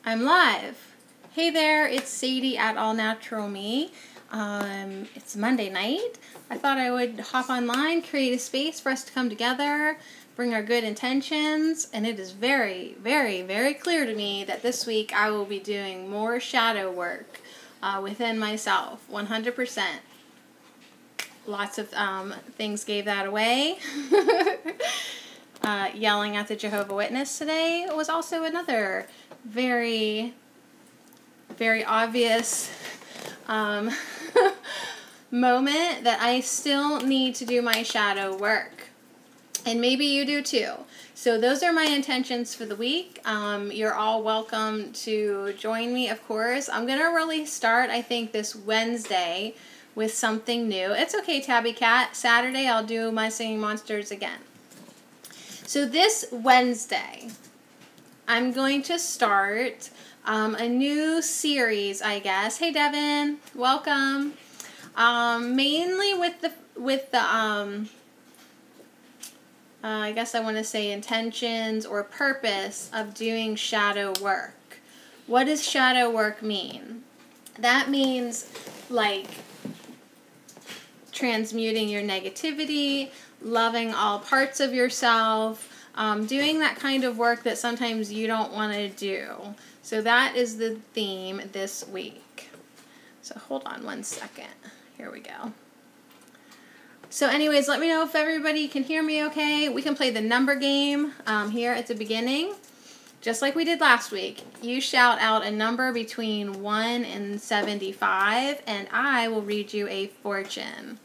I'm live. Hey there, it's Sadie at All Natural Me. It's Monday night. I thought I would hop online, create a space for us to come together, bring our good intentions, and it is very, very, very clear to me that this week I will be doing more shadow work within myself, 100%. Lots of things gave that away. Yelling at the Jehovah's Witness today was also another very, very obvious moment that I still need to do my shadow work. And maybe you do too. So those are my intentions for the week. You're all welcome to join me, of course. I'm going to really start, I think, this Wednesday with something new. It's okay, Tabby Cat. Saturday, I'll do my Singing Monsters again. So this Wednesday, I'm going to start a new series, I guess. Hey, Devin, welcome. Mainly with the I guess I want to say intentions or purpose of doing shadow work. What does shadow work mean? That means like transmuting your negativity, loving all parts of yourself, doing that kind of work that sometimes you don't want to do. So that is the theme this week. So hold on one second. Here we go. So anyways, let me know if everybody can hear me okay. We can play the number game here at the beginning. Just like we did last week. You shout out a number between 1 and 75, and I will read you a fortune.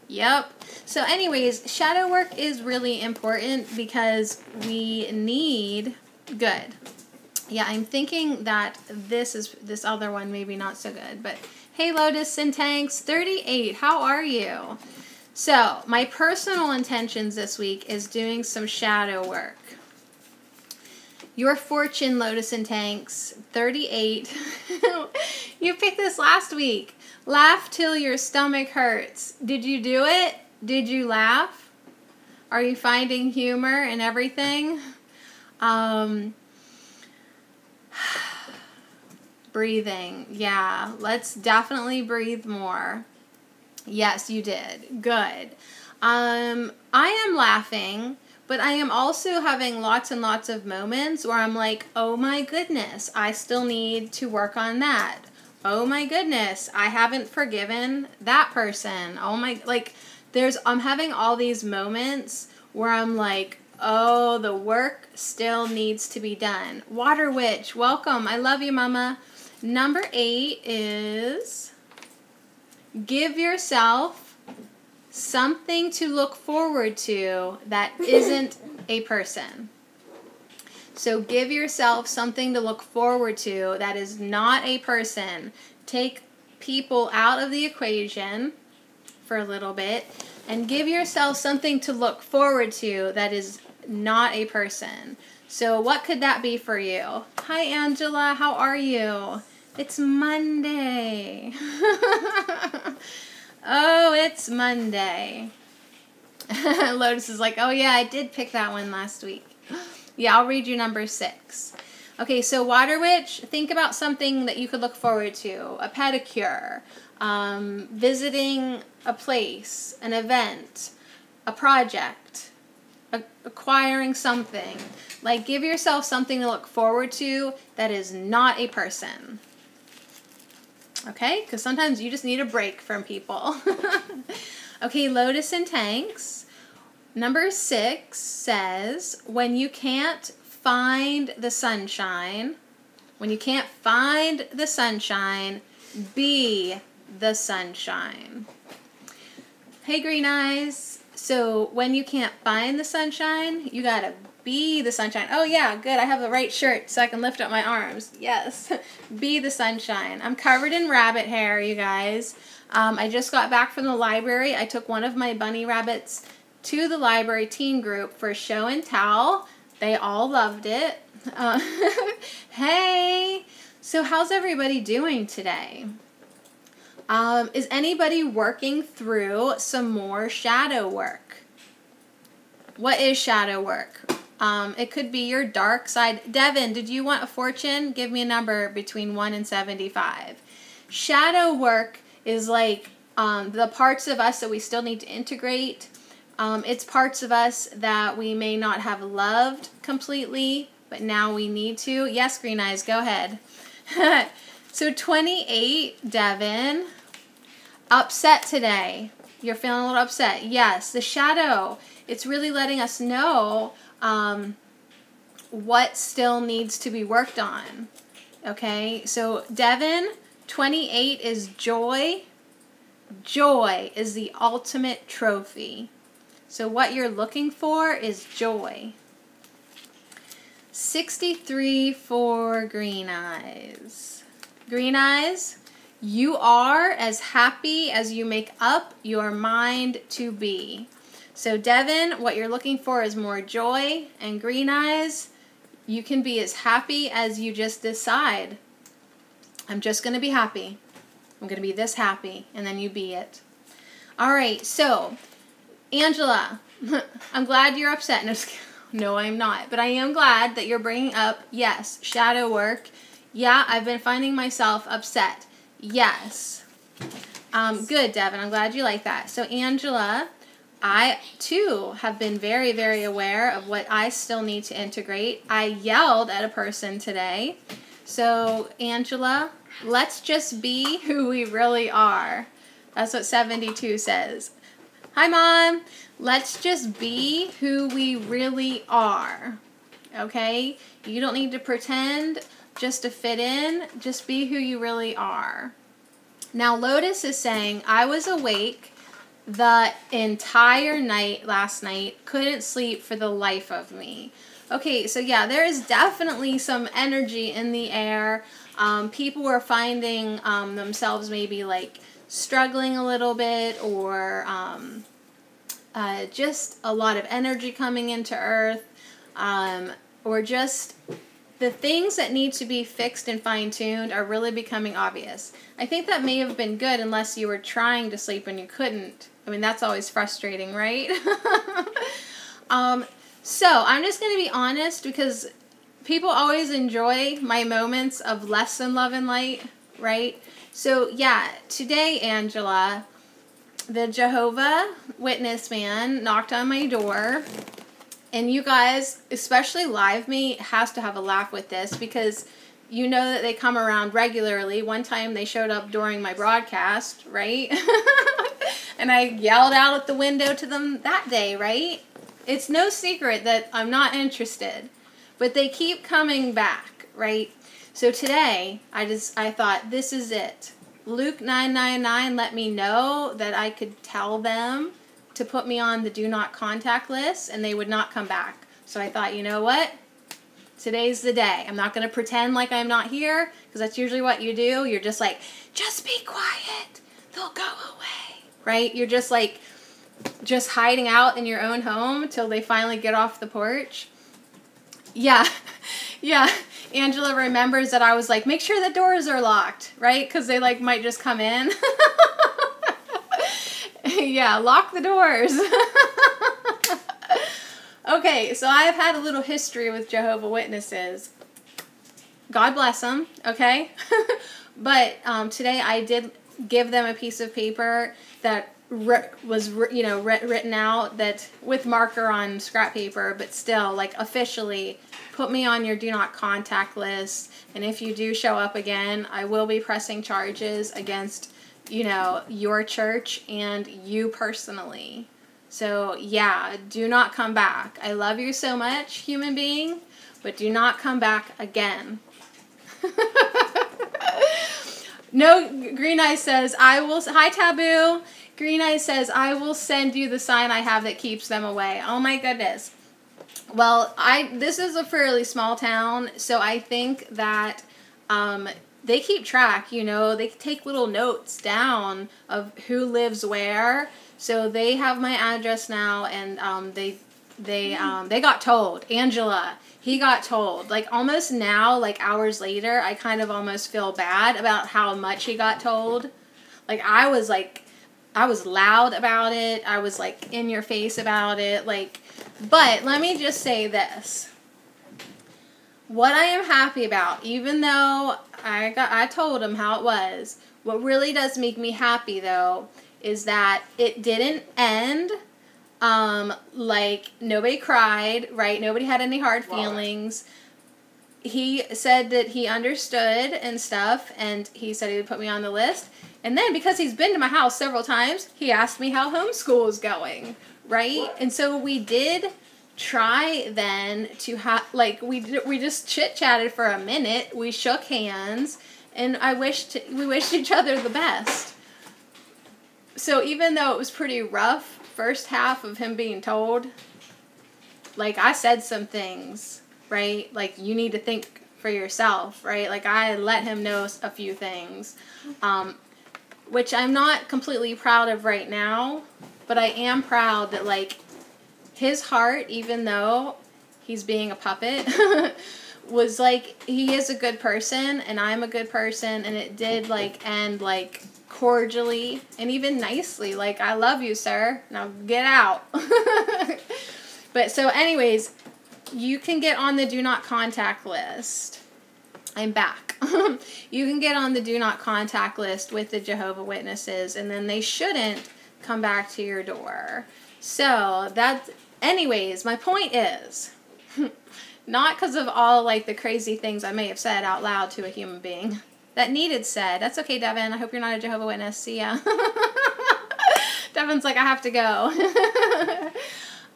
Yep. So anyways, shadow work is really important because we need good. Yeah, I'm thinking that this other one maybe not so good, but hey Lotus and Tanks 38, how are you? So, my personal intentions this week is doing some shadow work. Your fortune, Lotus and Tanks 38. You picked this last week. Laugh till your stomach hurts. Did you do it? Did you laugh? Are you finding humor in everything? Breathing. Yeah, let's definitely breathe more. Yes, you did. Good. I am laughing, but I am also having lots and lots of moments where I'm like, oh my goodness, I still need to work on that. Oh my goodness, I haven't forgiven that person. Oh my, like, I'm having all these moments where I'm like, oh, the work still needs to be done. Water Witch, welcome. I love you, Mama. Number 8 is give yourself something to look forward to that isn't a person. So give yourself something to look forward to that is not a person. Take people out of the equation for a little bit and give yourself something to look forward to that is not a person. So what could that be for you? Hi Angela, how are you? It's Monday. Oh, it's Monday. Lotus is like, oh yeah, I did pick that one last week. Yeah, I'll read you number 6. Okay, so Water Witch, think about something that you could look forward to. A pedicure, visiting a place, an event, a project, acquiring something. Like, give yourself something to look forward to that is not a person. Okay, because sometimes you just need a break from people. Okay, Lotus and Tanks. Number 6 says, when you can't find the sunshine, be the sunshine. Hey, Green Eyes. So when you can't find the sunshine, you gotta be the sunshine. Oh yeah, good. I have the right shirt so I can lift up my arms. Yes. Be the sunshine. I'm covered in rabbit hair, you guys. I just got back from the library. I took one of my bunny rabbits to the library teen group for show and tell. They all loved it. Hey. So how's everybody doing today? Is anybody working through some more shadow work? What is shadow work? It could be your dark side. Devin, did you want a fortune? Give me a number between 1 and 75. Shadow work is like the parts of us that we still need to integrate. It's parts of us that we may not have loved completely, but now we need to. Yes, Green Eyes, go ahead. So 28, Devin. Upset today. You're feeling a little upset. Yes, the shadow. It's really letting us know what still needs to be worked on. Okay, so Devin, 28 is joy. Joy is the ultimate trophy. So what you're looking for is joy. 63 for Green Eyes. Green Eyes, you are as happy as you make up your mind to be. So Devin, what you're looking for is more joy. And Green Eyes, you can be as happy as you just decide. I'm just going to be happy. I'm going to be this happy. And then you be it. All right, so Angela, I'm glad you're upset. No, I'm not. But I am glad that you're bringing up, yes, shadow work. Yeah, I've been finding myself upset. Yes. Good, Devin. I'm glad you like that. So, Angela, I, too, have been very, very aware of what I still need to integrate. I yelled at a person today. So, Angela, let's just be who we really are. That's what 72 says. Hi, Mom. Let's just be who we really are. Okay? You don't need to pretend just to fit in. Just be who you really are. Now, Lotus is saying, I was awake the entire night last night. Couldn't sleep for the life of me. Okay, so yeah, there is definitely some energy in the air. People were finding themselves maybe like struggling a little bit, or just a lot of energy coming into Earth, or just the things that need to be fixed and fine-tuned are really becoming obvious. I think that may have been good unless you were trying to sleep and you couldn't. I mean, that's always frustrating, right? So I'm just going to be honest, because people always enjoy my moments of less than love and light, right? So yeah, today, Angela, the Jehovah Witness man knocked on my door. And you guys, especially Live Me, has to have a laugh with this, because you know that they come around regularly. One time they showed up during my broadcast, right? And I yelled out at the window to them that day, right? It's no secret that I'm not interested. But they keep coming back, right? So today, I thought, this is it. Luke 999 let me know that I could tell them to put me on the do not contact list, and they would not come back. So I thought, you know what? Today's the day. I'm not going to pretend like I'm not here, because that's usually what you do. You're just like, just be quiet. They'll go away. Right? You're just like, just hiding out in your own home till they finally get off the porch. Yeah. Yeah. Angela remembers that I was like, make sure the doors are locked, right? Because they like might just come in. Yeah, lock the doors. Okay, so I have had a little history with Jehovah's Witnesses. God bless them, okay? But today I did give them a piece of paper that was written out, that with marker on scrap paper, but still, like, officially put me on your do not contact list. And if you do show up again, I will be pressing charges against, your church and you personally. So yeah, do not come back. I love you so much, human being, but do not come back again. No, Green Eye says, hi Taboo. Green Eye says, I will send you the sign I have that keeps them away. Oh my goodness. Well, this is a fairly small town, so I think that they keep track, they take little notes down of who lives where. So they have my address now, and they got told. Angela, he got told. Like, almost now, like, hours later, I kind of almost feel bad about how much he got told. Like, I was loud about it. I was, like, in your face about it. Like, But let me just say this. What I am happy about, even though I told him how it was, what really does make me happy, though, is that it didn't end like nobody cried, right? Nobody had any hard feelings. He said that he understood and stuff, and he said he would put me on the list. And then, because he's been to my house several times, he asked me how homeschool is going, right? What? And so we did try then to have, like, we just chit-chatted for a minute. We shook hands, and we wished each other the best. So even though it was pretty rough, first half of him being told, like, I said some things, right? Like, you need to think for yourself, right? Like, I let him know a few things, which I'm not completely proud of right now, but I am proud that, like, his heart, even though he's being a puppet, was, like, he is a good person, and I'm a good person, and it did, like, end, like, cordially and even nicely, like, I love you, sir, now get out. But so anyways, you can get on the do not contact list. I'm back. You can get on the do not contact list with the Jehovah's Witnesses, and then they shouldn't come back to your door. So that's, anyways, my point is, not because of all, like, the crazy things I may have said out loud to a human being that needed said. That's okay, Devin. I hope you're not a Jehovah's Witness. See ya. Devin's like, I have to go.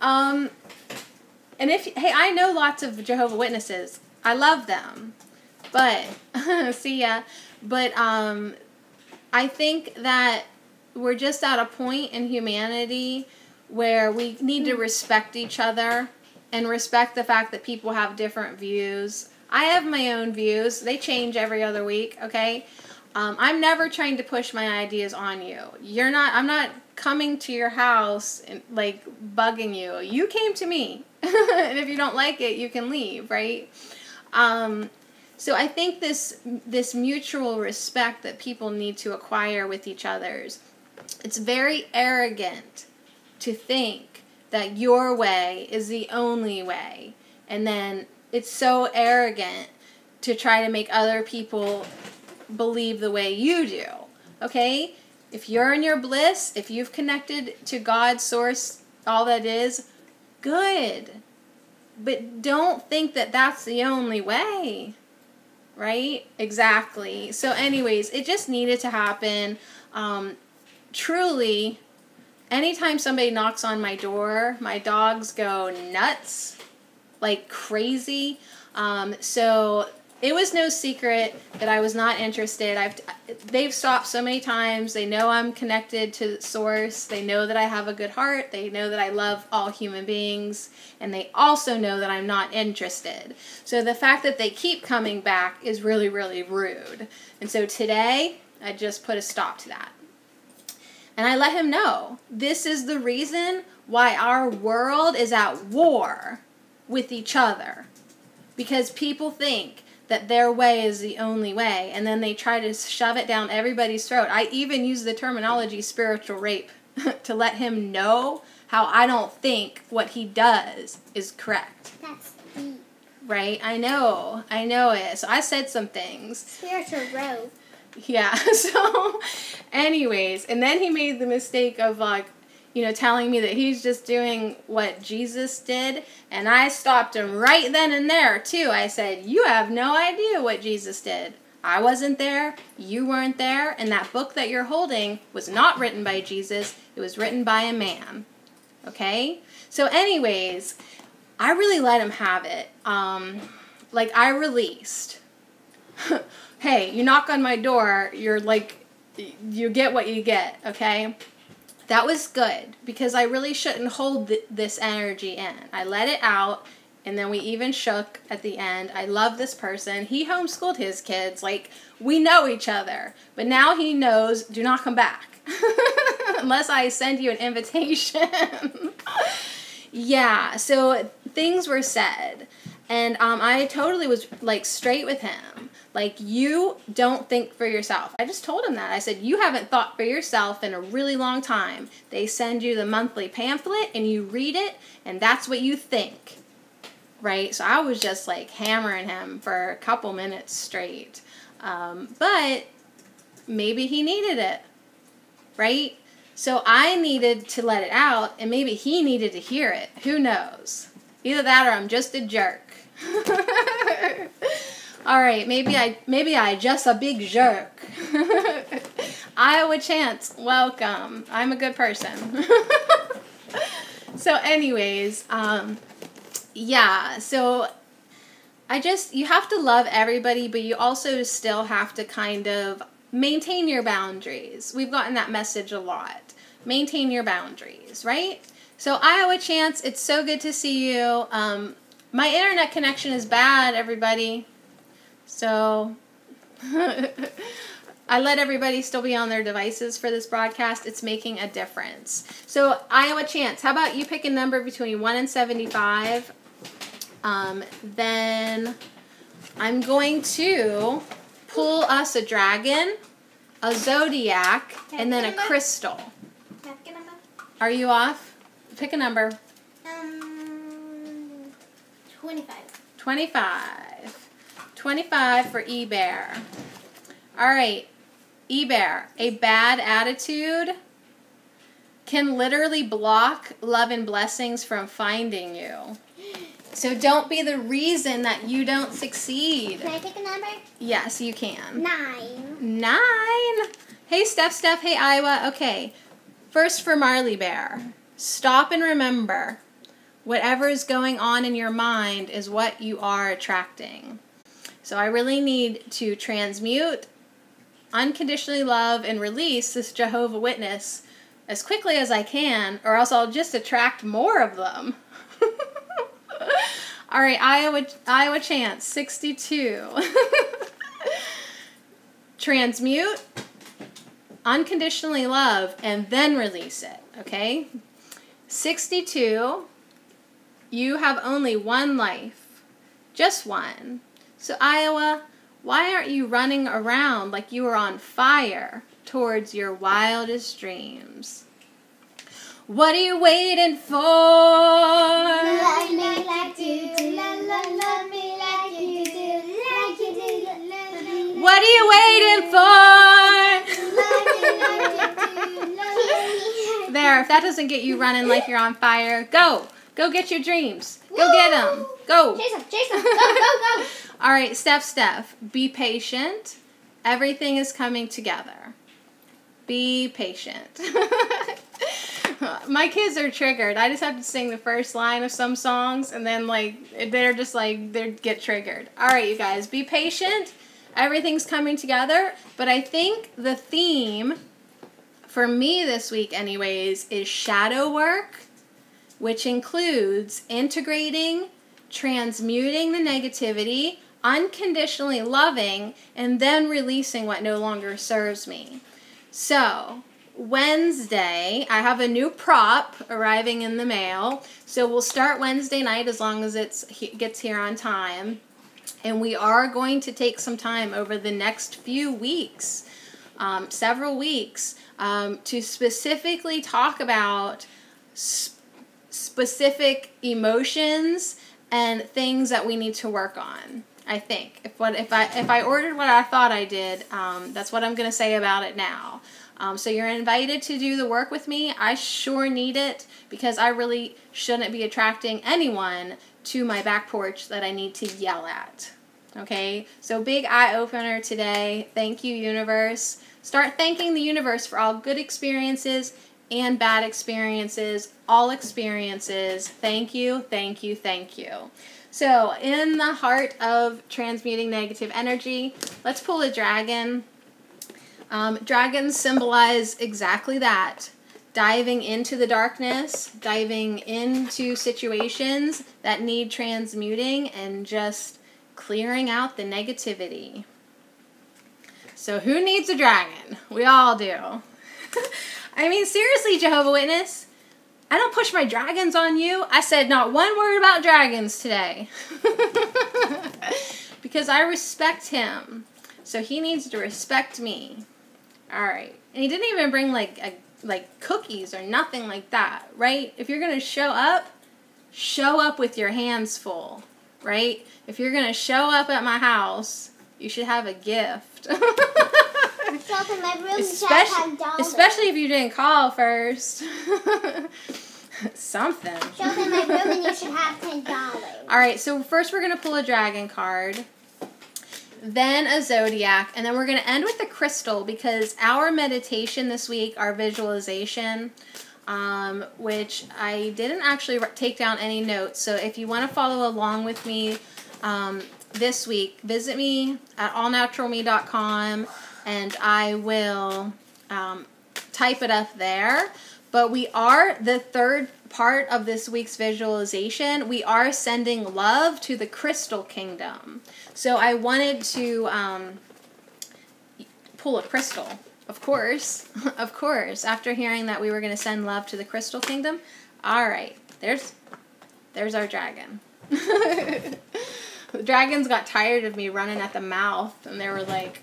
And hey, I know lots of Jehovah's Witnesses. I love them. But, see ya. But, I think that we're just at a point in humanity where we need to respect each other and respect the fact that people have different views. I have my own views. They change every other week, okay? I'm never trying to push my ideas on you. I'm not coming to your house and, like, bugging you. You came to me. And if you don't like it, you can leave, right? So I think this mutual respect that people need to acquire with each other's, it's very arrogant to think that your way is the only way. And then it's so arrogant to try to make other people believe the way you do, okay? If you're in your bliss, if you've connected to God's source, all that is, good. But don't think that that's the only way, right? Exactly. So anyways, it just needed to happen. Truly, anytime somebody knocks on my door, my dogs go nuts. Like crazy. So it was no secret that I was not interested. They've stopped so many times. They know I'm connected to Source. They know that I have a good heart. They know that I love all human beings. And they also know that I'm not interested. So the fact that they keep coming back is really, really rude. And so today, I just put a stop to that. And I let him know, this is the reason why our world is at war with each other, because people think that their way is the only way, and then they try to shove it down everybody's throat. I even use the terminology spiritual rape to let him know how I don't think what he does is correct. That's deep. Right? I know it. So I said some things. Spiritual rope. Yeah, so anyways, and then he made the mistake of, like, you know, telling me that he's just doing what Jesus did, and I stopped him right then and there, too. I said, you have no idea what Jesus did. I wasn't there, you weren't there, and that book that you're holding was not written by Jesus. It was written by a man. Okay? So anyways, I really let him have it. Like, I released. Hey, you knock on my door, you're like, you get what you get, okay? That was good, because I really shouldn't hold this energy in. I let it out, and then we even shook at the end. I love this person. He homeschooled his kids. Like, we know each other. But now he knows, do not come back. Unless I send you an invitation. Yeah, so things were said. And I totally was, like, straight with him. Like, you don't think for yourself. I just told him that. I said, you haven't thought for yourself in a really long time. They send you the monthly pamphlet, and you read it, and that's what you think. Right? So I was just, like, hammering him for a couple minutes straight. But maybe he needed it. Right? So I needed to let it out, and maybe he needed to hear it. Who knows? Either that or I'm just a jerk. All right, maybe I just a big jerk. Iowa Chance, welcome. I'm a good person. So anyways, yeah, so you have to love everybody, but you also still have to kind of maintain your boundaries. We've gotten that message a lot. Maintain your boundaries, right? So Iowa Chance, it's so good to see you. My internet connection is bad, everybody. So I let everybody still be on their devices for this broadcast. It's making a difference. So Iowa Chance, how about you pick a number between 1 and 75? Then I'm going to pull us a dragon, a zodiac, and then a crystal. Are you off? Pick a number. 25. 25. 25 for E-Bear. All right, E-Bear, a bad attitude can literally block love and blessings from finding you. So don't be the reason that you don't succeed. Can I pick a number? Yes, you can. 9. 9. Hey, Steph. Hey, Iowa. Okay. First for Marley Bear. Stop and remember. Whatever is going on in your mind is what you are attracting. So I really need to transmute, unconditionally love, and release this Jehovah's Witness as quickly as I can, or else I'll just attract more of them. All right, Iowa Chance, 62. Transmute, unconditionally love, and then release it, okay? 62, you have only one life, just one. So Iowa, why aren't you running around like you are on fire towards your wildest dreams? What are you waiting for? Love me like you do, love me like you do, like you do, What are you waiting for? There, if that doesn't get you running like you're on fire, go get your dreams. Go get them. Go. Chase them, go. All right, Steph, be patient. Everything is coming together. Be patient. My kids are triggered. I just have to sing the first line of some songs, and then they get triggered. All right, you guys, be patient. Everything's coming together. But I think the theme for me this week, anyways, is shadow work, which includes integrating, transmuting the negativity, unconditionally loving, and then releasing what no longer serves me. So Wednesday, I have a new prop arriving in the mail. So we'll start Wednesday night as long as it gets here on time. And we are going to take some time over the next few weeks, several weeks, to specifically talk about specific emotions and things that we need to work on. I think if I ordered what I thought I did, that's what I'm going to say about it now. So you're invited to do the work with me. I sure need it because I really shouldn't be attracting anyone to my back porch that I need to yell at. Okay, so big eye opener today. Thank you, universe. Start thanking the universe for all good experiences and bad experiences, all experiences. Thank you, thank you, thank you. So in the heart of transmuting negative energy, let's pull a dragon. Dragons symbolize exactly that. Diving into the darkness, diving into situations that need transmuting, and just clearing out the negativity. So who needs a dragon? We all do. I mean, seriously, Jehovah's Witness, I don't push my dragons on you. I said not one word about dragons today. because I respect him. So he needs to respect me. All right. And he didn't even bring like cookies or nothing like that, right? If you're going to show up with your hands full, right? If you're going to show up at my house, you should have a gift. Show up in my room, especially if you didn't call first. Something. Show up in my room and you should have $10. All right, so first we're going to pull a dragon card, then a zodiac, and then we're going to end with a crystal because our meditation this week, our visualization, which I didn't actually take down any notes. So if you want to follow along with me this week, visit me at allnaturalme.com and I will type it up there. But we are, the third part of this week's visualization, we are sending love to the crystal kingdom. So I wanted to pull a crystal, of course, of course, after hearing that we were going to send love to the crystal kingdom. All right, there's our dragon. The dragons got tired of me running at the mouth, and they were like,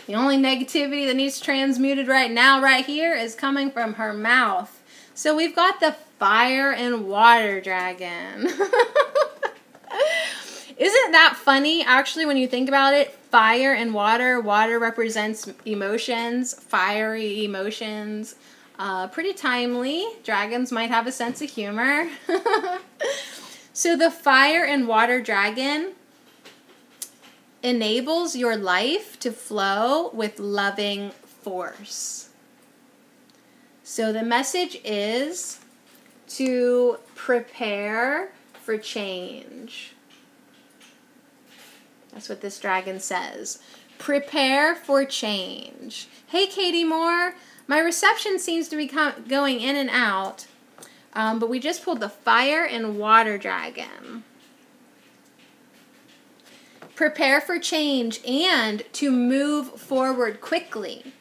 the only negativity that needs transmuted right now, right here, is coming from her mouth. So we've got the fire and water dragon. Isn't that funny, actually, when you think about it? Fire and water. Water represents emotions, fiery emotions. Pretty timely. Dragons might have a sense of humor. So the fire and water dragon enables your life to flow with loving force. So the message is to prepare for change. That's what this dragon says. Prepare for change. Hey, Katie Moore. My reception seems to be going in and out, but we just pulled the fire and water dragon. Prepare for change and to move forward quickly.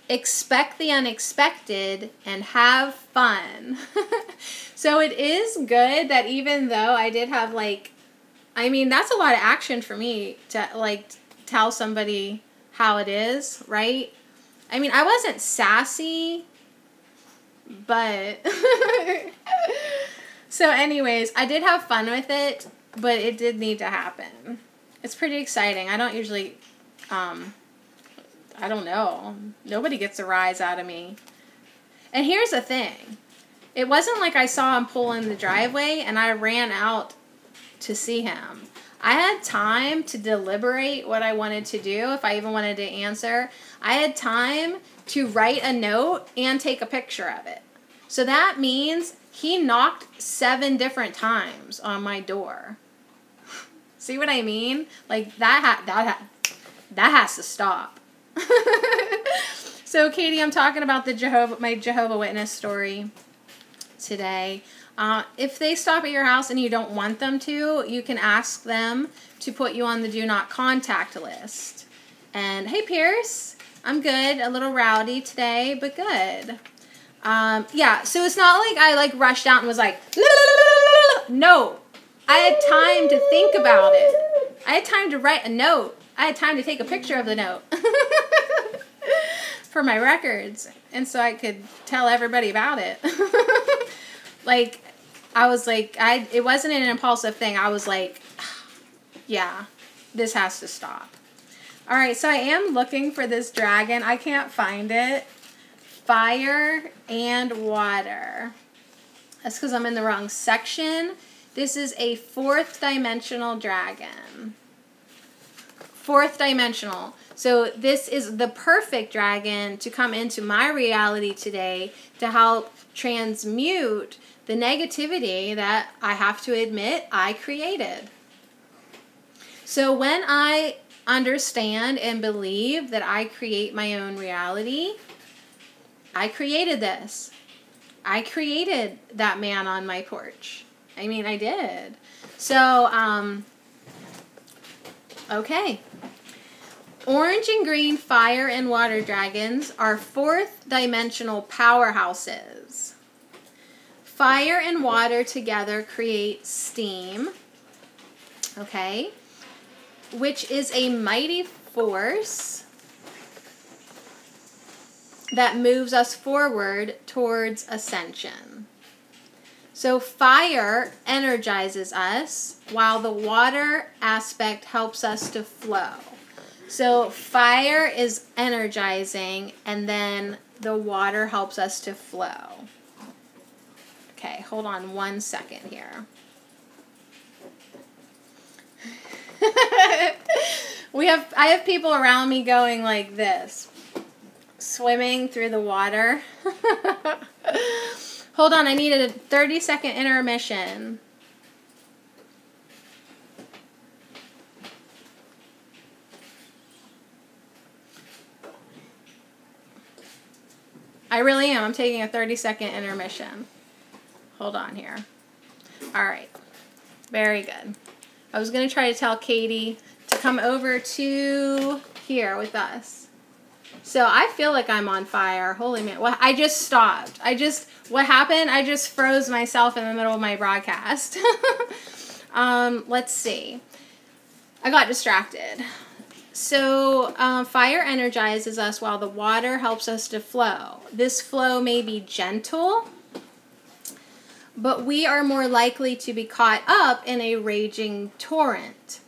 Expect the unexpected and have fun. So it is good that even though I did have that's a lot of action for me to tell somebody how it is, right? I mean, I wasn't sassy, but so anyways, I did have fun with it, but it did need to happen. It's pretty exciting. I don't usually, I don't know. Nobody gets a rise out of me. And here's the thing. It wasn't like I saw him pull in the driveway and I ran out to see him. I had time to deliberate what I wanted to do, if I even wanted to answer. I had time to write a note and take a picture of it. So that means he knocked 7 different times on my door. See what I mean? Like that has to stop. So Katie, I'm talking about my Jehovah Witness story today. If they stop at your house and you don't want them to, you can ask them to put you on the do not contact list. And hey, Pierce, I'm good. A little rowdy today, but good. Yeah, so it's not like I rushed out and was like, no. I had time to think about it. I had time to write a note. I had time to take a picture of the note for my records, and so I could tell everybody about it. It wasn't an impulsive thing. I was like, yeah, this has to stop. All right, so I am looking for this dragon. I can't find it. Fire and water. That's because I'm in the wrong section. This is a 4th dimensional dragon. 4th dimensional. So this is the perfect dragon to come into my reality today to help transmute the negativity that I have to admit I created. So when I understand and believe that I create my own reality, I created this. I created that man on my porch. I mean, I did. So, okay. Orange and green fire and water dragons are 4th dimensional powerhouses. Fire and water together create steam. Okay? Which is a mighty force that moves us forward towards ascension. So fire energizes us, while the water aspect helps us to flow. So fire is energizing, and then the water helps us to flow. Okay, hold on 1 second here. I have people around me going like this, swimming through the water. Hold on, I need a 30-second intermission. I really am. I'm taking a 30-second intermission. Hold on here. All right. Very good. I was going to try to tell Katie to come over to here with us. So I feel like I'm on fire. Holy man. Well, I just stopped. What happened? I just froze myself in the middle of my broadcast. Let's see. I got distracted. So fire energizes us while the water helps us to flow. This flow may be gentle, but we are more likely to be caught up in a raging torrent.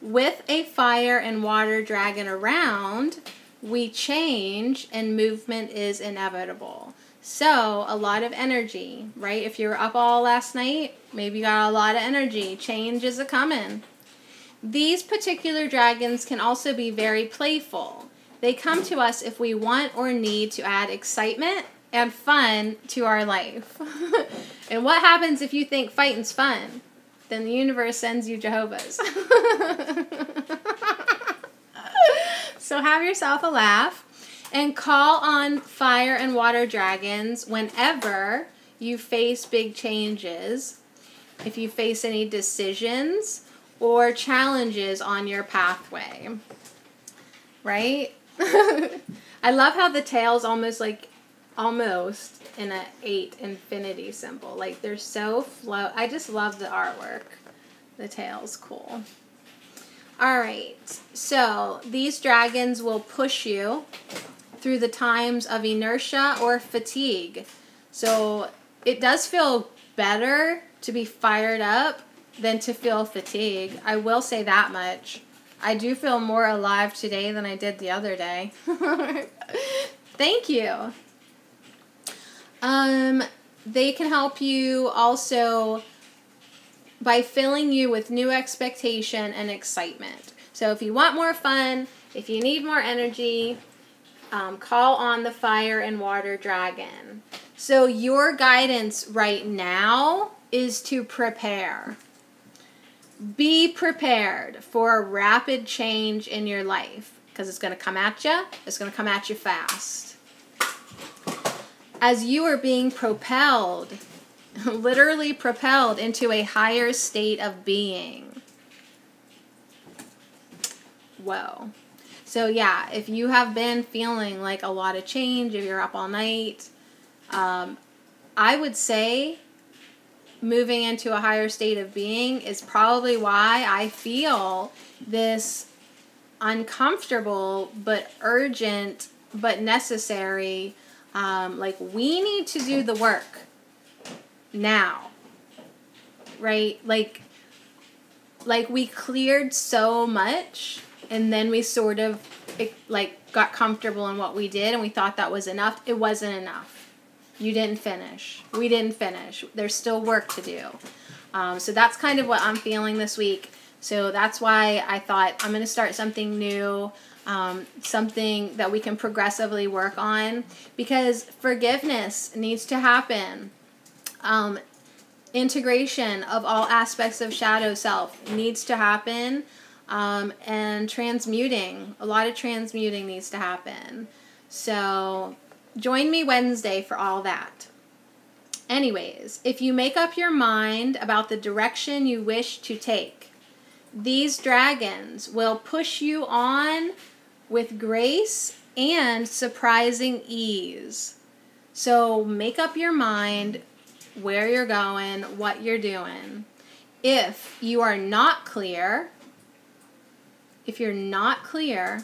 With a fire and water dragon around, we change and movement is inevitable. So a lot of energy, right? If you were up all last night, maybe you got a lot of energy. Change is a-coming. These particular dragons can also be very playful. They come to us if we want or need to add excitement and fun to our life. And what happens if you think fighting's fun? Then the universe sends you Jehovah's. So have yourself a laugh and call on fire and water dragons whenever you face big changes, if you face any decisions or challenges on your pathway. Right? I love how the tail's almost in an 8 infinity symbol. Like they're so flow. I just love the artwork. The tail's cool. All right. So these dragons will push you through the times of inertia or fatigue. So it does feel better to be fired up than to feel fatigue. I will say that much. I do feel more alive today than I did the other day. Thank you. They can help you also by filling you with new expectation and excitement. So if you want more fun, if you need more energy, call on the fire and water dragon. So your guidance right now is to prepare. Be prepared for a rapid change in your life because it's going to come at you. It's going to come at you fast. As you are being propelled, literally propelled into a higher state of being. Whoa. So yeah, if you have been feeling like a lot of change, if you're up all night, I would say moving into a higher state of being is probably why I feel this uncomfortable but urgent but necessary, like we need to do the work now, right? Like we cleared so much and then we sort of got comfortable in what we did and we thought that was enough. It wasn't enough. You didn't finish. We didn't finish. There's still work to do. So that's kind of what I'm feeling this week. So that's why I thought I'm going to start something new, something that we can progressively work on, because forgiveness needs to happen. Integration of all aspects of shadow self needs to happen, and transmuting. A lot of transmuting needs to happen. So join me Wednesday for all that. Anyways, if you make up your mind about the direction you wish to take, these dragons will push you on with grace and surprising ease. So make up your mind where you're going, what you're doing. if you are not clear, if you're not clear,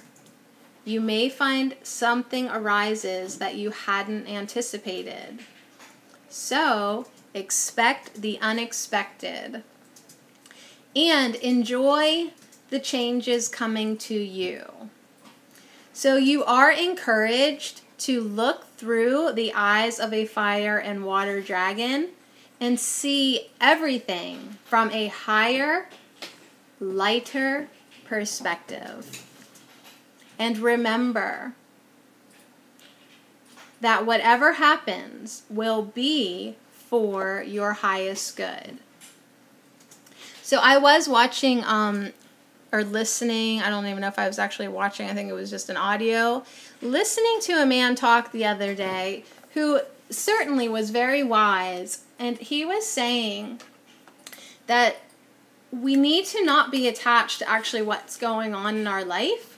you may find something arises that you hadn't anticipated. So, expect the unexpected. And enjoy the changes coming to you. So you are encouraged to look through the eyes of a fire and water dragon and see everything from a higher, lighter perspective. And remember that whatever happens will be for your highest good. So I was watching or listening, I don't even know if I was actually watching, I think it was just an audio, listening to a man talk the other day who certainly was very wise, and he was saying that we need to not be attached to actually what's going on in our life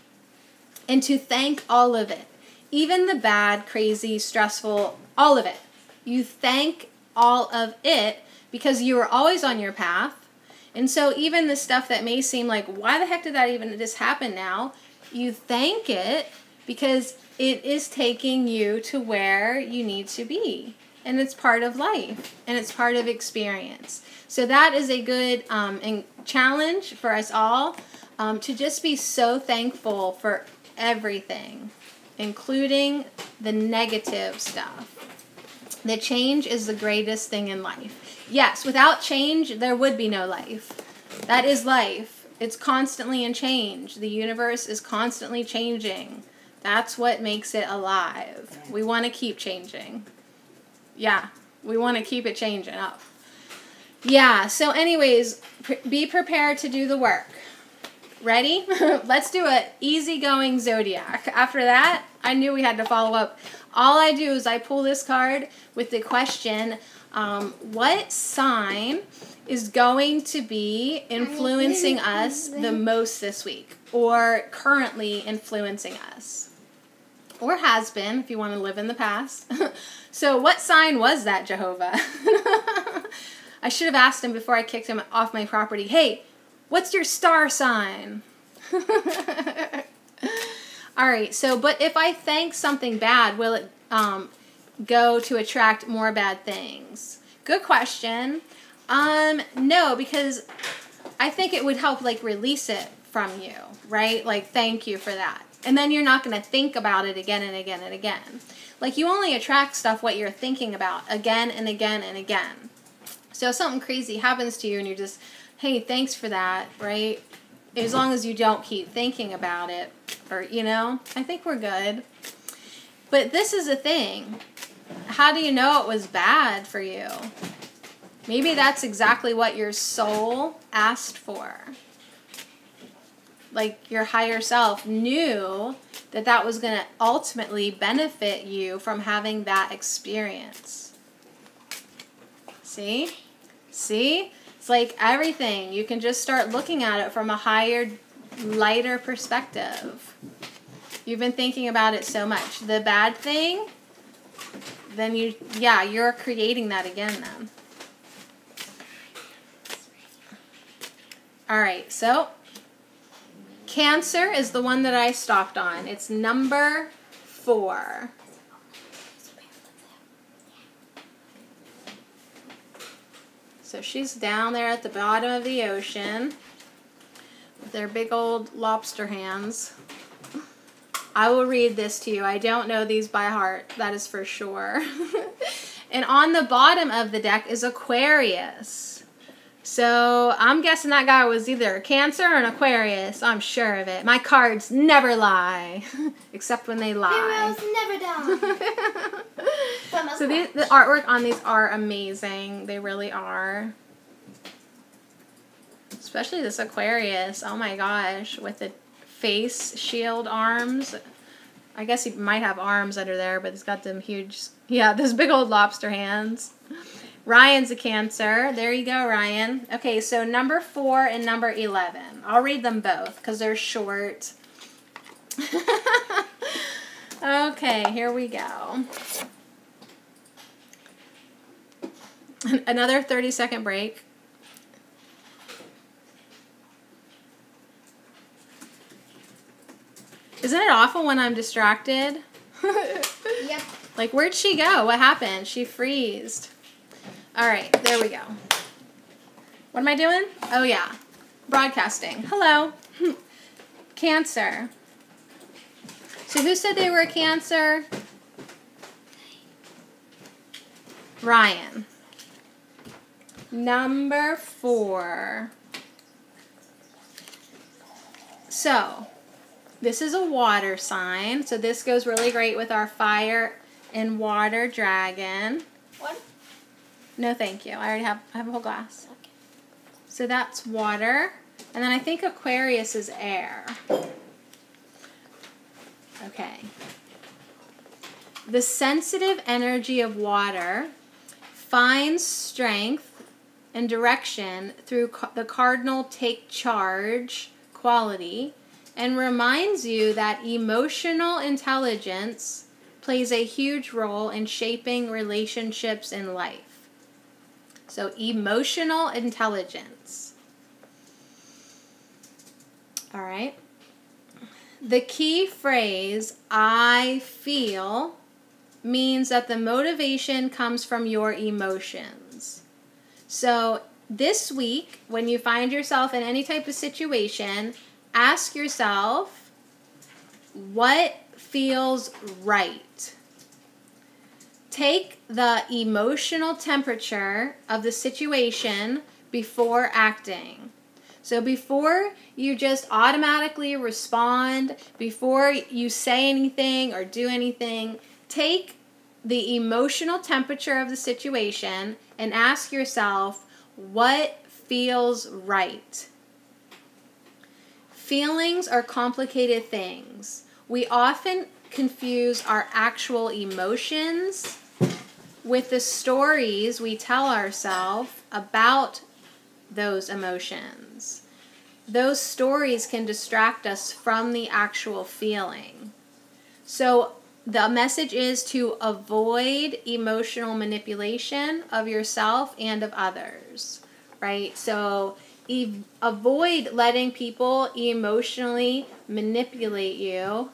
and to thank all of it, even the bad, crazy, stressful, all of it. You thank all of it because you are always on your path. And so even the stuff that may seem like, why the heck did that even just happen now? You thank it because it is taking you to where you need to be. And it's part of life. And it's part of experience. So that is a good challenge for us all to just be so thankful for everything, including the negative stuff. The change is the greatest thing in life. Yes, without change, there would be no life. That is life. It's constantly in change. The universe is constantly changing. That's what makes it alive. We want to keep changing. Yeah, we want to keep it changing up. Yeah, so anyways, be prepared to do the work. Ready? Let's do an easygoing zodiac. After that, I knew we had to follow up. All I do is I pull this card with the question, what sign is going to be influencing us the most this week, or currently influencing us, or has been if you want to live in the past. So what sign was that, Jehovah? I should have asked him before I kicked him off my property, hey, what's your star sign? All right, so but if I thank something bad, will it go to attract more bad things? Good question. No, because I think it would help like release it from you, right? Like thank you for that. And then you're not going to think about it again and again and again. Like you only attract stuff what you're thinking about again and again and again. So if something crazy happens to you and you're just, hey, thanks for that, right? As long as you don't keep thinking about it, or, you know, I think we're good. But this is a thing. How do you know it was bad for you? Maybe that's exactly what your soul asked for. Like your higher self knew that that was going to ultimately benefit you from having that experience. See? See? It's like everything. You can just start looking at it from a higher, lighter perspective. You've been thinking about it so much. The bad thing, then you're creating that again then. All right, so Cancer is the one that I stopped on. It's number 4. So she's down there at the bottom of the ocean with their big old lobster hands. I will read this to you. I don't know these by heart, that is for sure. And on the bottom of the deck is Aquarius. So I'm guessing that guy was either a Cancer or an Aquarius. I'm sure of it. My cards never lie, except when they lie. Heroes never die. So the artwork on these are amazing. They really are. Especially this Aquarius. Oh my gosh. With the face shield arms. I guess he might have arms under there, but he's got them huge, those big old lobster hands. Ryan's a Cancer. There you go, Ryan. Okay, so number 4 and number 11. I'll read them both because they're short. Okay, here we go. Another 30-second break. Isn't it awful when I'm distracted? Yep. Like, where'd she go? What happened? She freezed. All right, there we go. What am I doing? Oh, yeah. Broadcasting. Hello. Cancer. So who said they were a Cancer? Ryan. Number 4. So, this is a water sign. So this goes really great with our fire and water dragon. What? No, thank you. I already have a whole glass. Okay. So that's water. And then I think Aquarius is air. Okay. The sensitive energy of water finds strength and direction through the cardinal take charge quality and reminds you that emotional intelligence plays a huge role in shaping relationships in life. So, emotional intelligence. All right. The key phrase, I feel, means that the motivation comes from your emotions. So, this week, when you find yourself in any type of situation, ask yourself, what feels right? Take the emotional temperature of the situation before acting. So before you just automatically respond, before you say anything or do anything, take the emotional temperature of the situation and ask yourself, what feels right? Feelings are complicated things. We often confuse our actual emotions with the stories we tell ourselves about those emotions. Those stories can distract us from the actual feeling. So the message is to avoid emotional manipulation of yourself and of others, right? So avoid letting people emotionally manipulate you.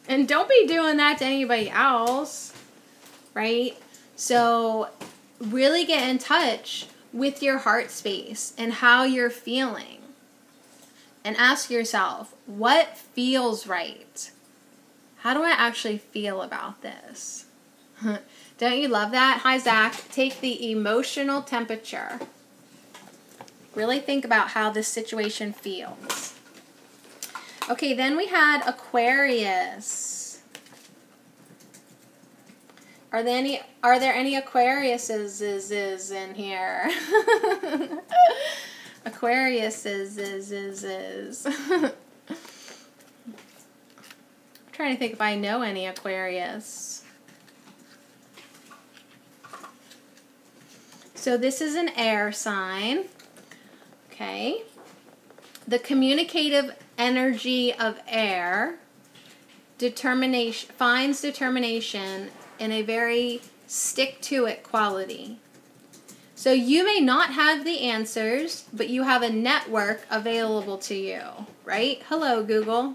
And don't be doing that to anybody else, right? So really get in touch with your heart space and how you're feeling. And ask yourself, what feels right? How do I actually feel about this? Don't you love that? Hi, Zach. Take the emotional temperature. Really think about how this situation feels. Okay, then we had Aquarius. Are there any Aquariuses in here? Aquariuses. I'm trying to think if I know any Aquarius. So this is an air sign. Okay. The communicative energy of air finds determination in a very stick-to-it quality. So you may not have the answers, but you have a network available to you, right? Hello, Google.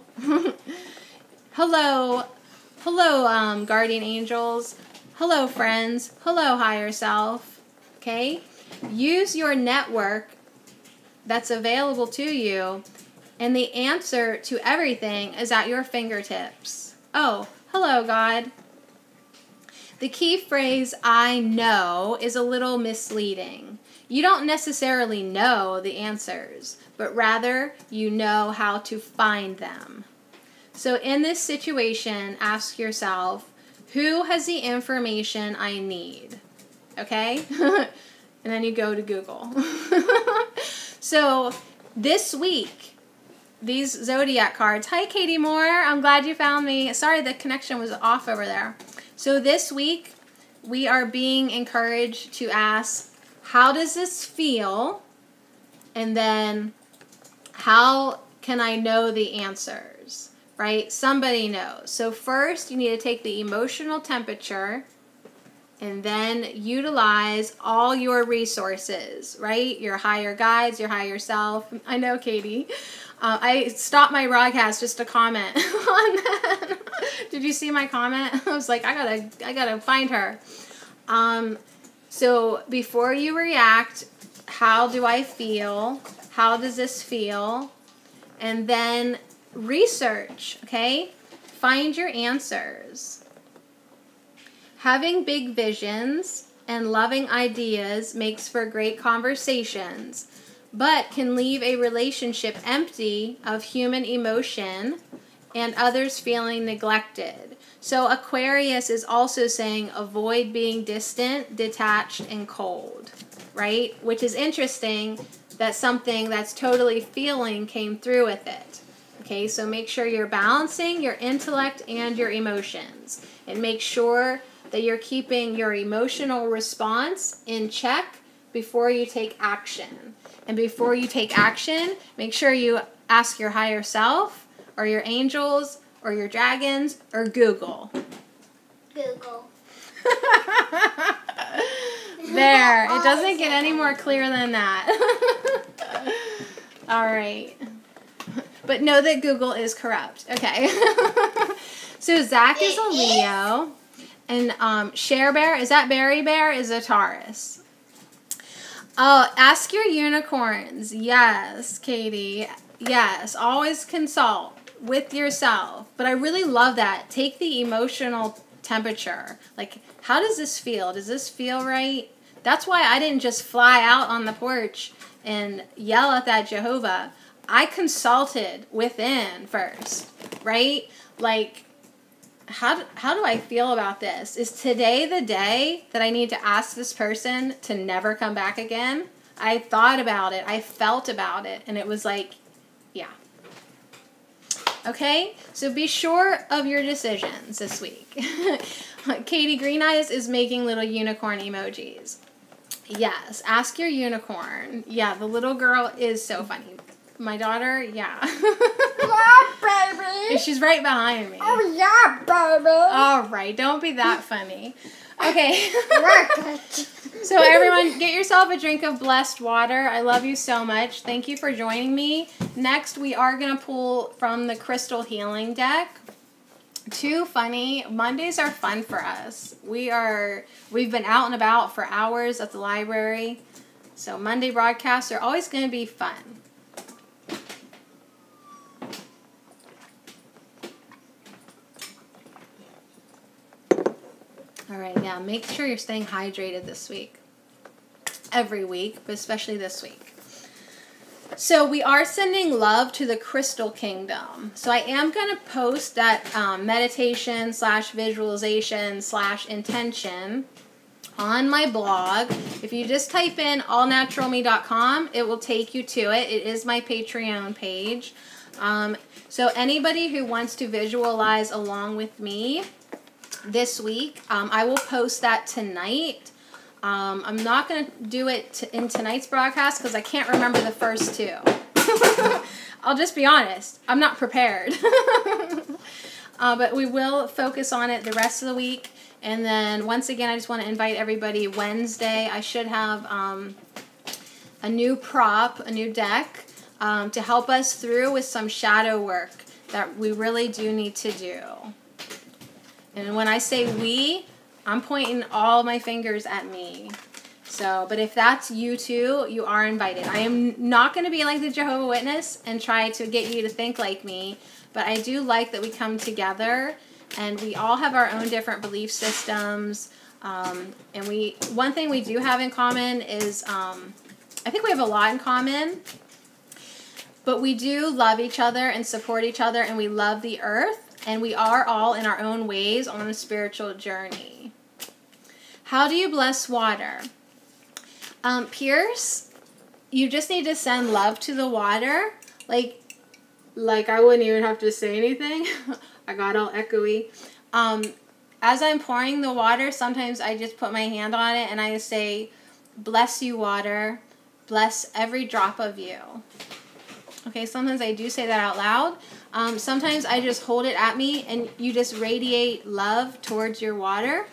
Hello, guardian angels. Hello, friends. Hello, higher self. Okay? Use your network that's available to you, and the answer to everything is at your fingertips. Oh, hello, God. The key phrase, I know, is a little misleading. You don't necessarily know the answers, but rather you know how to find them. So in this situation, ask yourself, who has the information I need? Okay? And then you go to Google. So this week, these zodiac cards. Hi, Katie Moore. I'm glad you found me. Sorry, the connection was off over there. So this week, we are being encouraged to ask, how does this feel? And then, how can I know the answers? Right? Somebody knows. So first, you need to take the emotional temperature and then utilize all your resources, right? Your higher guides, your higher self. I know, Katie. I stopped my broadcast just to comment on that. Did you see my comment? I was like, I gotta find her. So before you react, how do I feel? How does this feel? And then research, okay? Find your answers. Having big visions and loving ideas makes for great conversations, but can leave a relationship empty of human emotion and others feeling neglected. So Aquarius is also saying avoid being distant, detached, and cold, right? Which is interesting that something that's totally feeling came through with it. Okay, so make sure you're balancing your intellect and your emotions, and make sure that you're keeping your emotional response in check before you take action. And before you take action, make sure you ask your higher self, or your angels, or your dragons, or Google. Google. There, it doesn't get any more clear than that. All right. But know that Google is corrupt. Okay. So Zach is a Leo. And Share Bear, is that Berry Bear, is a Taurus. Oh, ask your unicorns. Yes, Katie. Yes, always consult with yourself. But I really love that. Take the emotional temperature. Like, how does this feel? Does this feel right? That's why I didn't just fly out on the porch and yell at that Jehovah. I consulted within first, right? Like, how do I feel about this? Is today the day that I need to ask this person to never come back again? I thought about it. I felt about it. And it was like, yeah. Okay? So be sure of your decisions this week. Katie Green Eyes is making little unicorn emojis. Yes. Ask your unicorn. Yeah, the little girl is so funny. My daughter, yeah. Yeah, baby. She's right behind me. Oh, yeah, baby. All right, don't be that funny. Okay. So everyone, get yourself a drink of blessed water. I love you so much. Thank you for joining me. Next, we are going to pull from the Crystal Healing deck. Too funny. Mondays are fun for us. We've been out and about for hours at the library. So Monday broadcasts are always going to be fun. All right, yeah, make sure you're staying hydrated this week. Every week, but especially this week. So we are sending love to the Crystal Kingdom. So I am going to post that meditation / visualization / intention on my blog. If you just type in allnaturalme.com, it will take you to it. It is my Patreon page. So anybody who wants to visualize along with me this week, I will post that tonight. I'm not going to do it in tonight's broadcast because I can't remember the first two. I'll just be honest. I'm not prepared. But we will focus on it the rest of the week. And then once again, I just want to invite everybody. Wednesday, I should have a new prop, a new deck to help us through with some shadow work that we really do need to do. And when I say we, I'm pointing all my fingers at me. So, but if that's you too, you are invited. I am not going to be like the Jehovah's Witness and try to get you to think like me, but I do like that we come together and we all have our own different belief systems. And one thing we do have in common is, I think we have a lot in common, but we do love each other and support each other, and we love the earth. And we are all in our own ways on a spiritual journey. How do you bless water? Pierce, you just need to send love to the water. Like I wouldn't even have to say anything. I got all echoey. As I'm pouring the water, sometimes I just put my hand on it and I say, bless you, water. Bless every drop of you. Okay, sometimes I do say that out loud. Sometimes I just hold it at me and you just radiate love towards your water.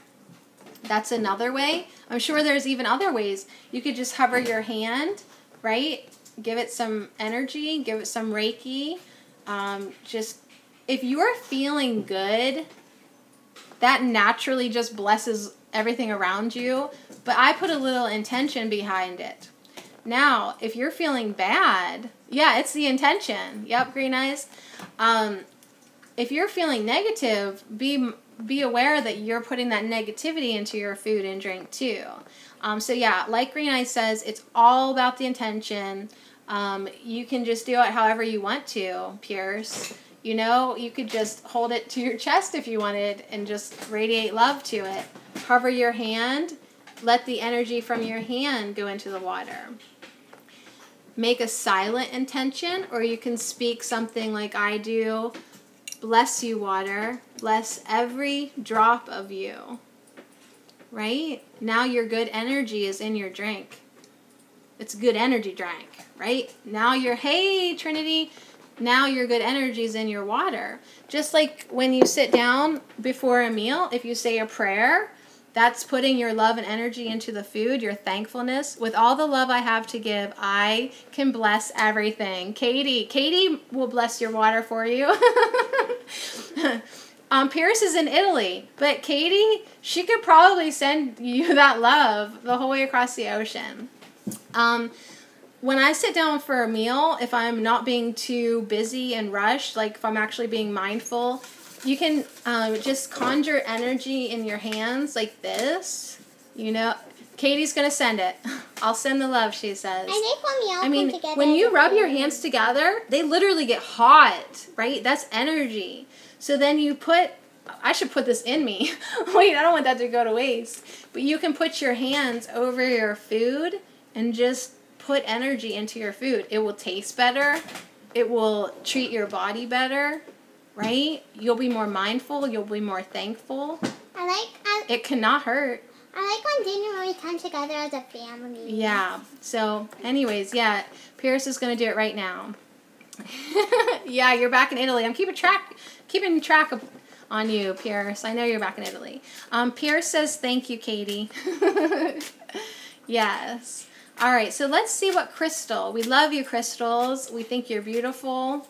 That's another way. I'm sure there's even other ways. You could just hover your hand, right? give it some energy, give it some Reiki. Just, if you're feeling good, that naturally just blesses everything around you. But I put a little intention behind it. Now, if you're feeling bad, yeah, it's the intention. Yep, Green Eyes. If you're feeling negative, be aware that you're putting that negativity into your food and drink too. So yeah, like Green Eyes says, it's all about the intention. You can just do it however you want to, Pierce. You know, you could just hold it to your chest if you wanted and just radiate love to it. Hover your hand. Let the energy from your hand go into the water. Make a silent intention, or you can speak something like I do. Bless you, water. Bless every drop of you. Right? Now your good energy is in your drink. It's a good energy drink, right? Now hey, Trinity, now your good energy is in your water. Just like when you sit down before a meal, if you say a prayer, that's putting your love and energy into the food, your thankfulness. With all the love I have to give, I can bless everything. Katie will bless your water for you. Pierce is in Italy, but Katie, she could probably send you that love the whole way across the ocean. When I sit down for a meal, if I'm not being too busy and rushed, like if I'm actually being mindful, you can just conjure energy in your hands like this. You know, Katie's going to send it. I'll send the love, she says. I mean, when you rub your hands together, they literally get hot, right? That's energy. So then you I should put this in me. Wait, I don't want that to go to waste. But you can put your hands over your food and just put energy into your food. It will taste better. It will treat your body better, right? You'll be more mindful. You'll be more thankful. It cannot hurt. I like when dinner we come together as a family. Yeah. So, anyways, yeah, Pierce is going to do it right now. Yeah, you're back in Italy. I'm keeping track on you, Pierce. I know you're back in Italy. Pierce says, thank you, Katie. Yes. All right, so let's see what Crystal. We love you, Crystals. We think you're beautiful.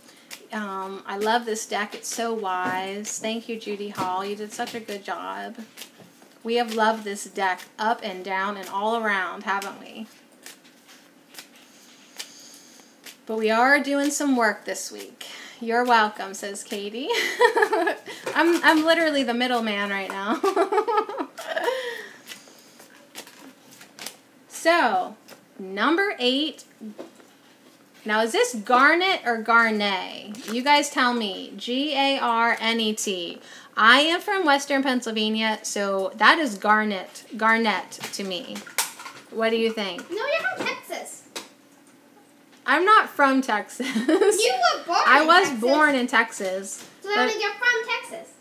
I love this deck. It's so wise. Thank you, Judy Hall. You did such a good job. We have loved this deck up and down and all around, haven't we? But we are doing some work this week. You're welcome, says Katie. I'm literally the middleman right now. So, number 8. Now, is this Garnet or Garnet? You guys tell me. Garnet. I am from Western Pennsylvania, so that is Garnet. Garnet to me. What do you think? No, you're from Texas. I'm not from Texas. You were born I was born in Texas. So that means you're from Texas.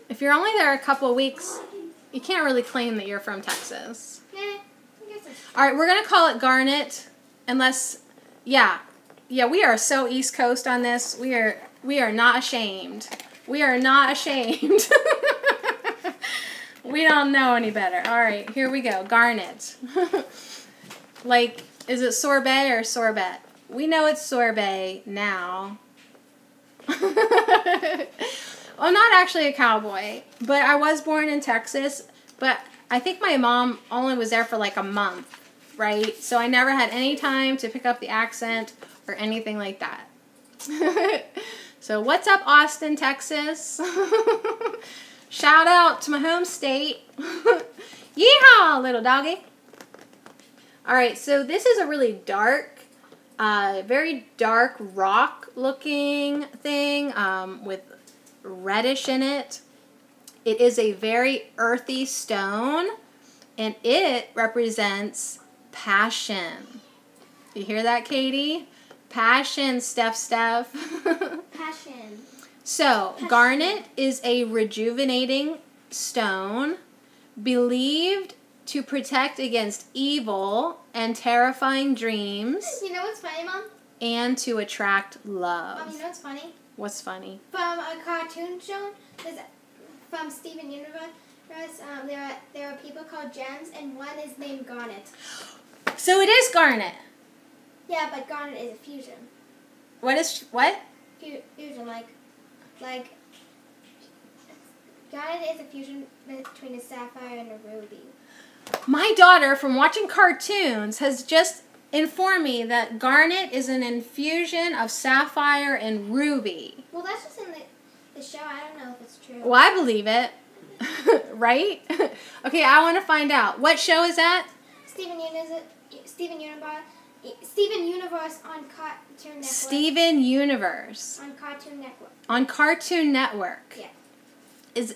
If you're only there a couple weeks, you can't really claim that you're from Texas. All right, we're going to call it Garnet unless, yeah, we are so East Coast on this. We are not ashamed. We are not ashamed. We don't know any better. All right, here we go. Garnet. Like, is it sorbet or sorbet? We know it's sorbet now. I'm not actually a cowboy, but I was born in Texas, but I think my mom only was there for like a month, right? So I never had any time to pick up the accent or anything like that. So what's up, Austin, Texas? Shout out to my home state. Yeehaw, little doggy. All right, so this is a really dark, very dark rock looking thing with reddish in it. It is a very earthy stone, and it represents passion. You hear that, Katie? Passion, Steph. Passion. So, Passion. Garnet is a rejuvenating stone believed to protect against evil and terrifying dreams. You know what's funny, Mom? And to attract love. Mom, you know what's funny? What's funny? From a cartoon show, from Steven Universe, there are people called gems, and one is named Garnet. So it is garnet. Yeah, but garnet is a fusion. What? Fusion, like garnet is a fusion between a sapphire and a ruby. My daughter, from watching cartoons, has just informed me that garnet is an infusion of sapphire and ruby. Well, that's just in the show. I don't know if it's true. Well, I believe it. Right? Okay, I want to find out. What show is that? Steven Universe on Cartoon Network. Steven Universe. On Cartoon Network. On Cartoon Network. Yeah.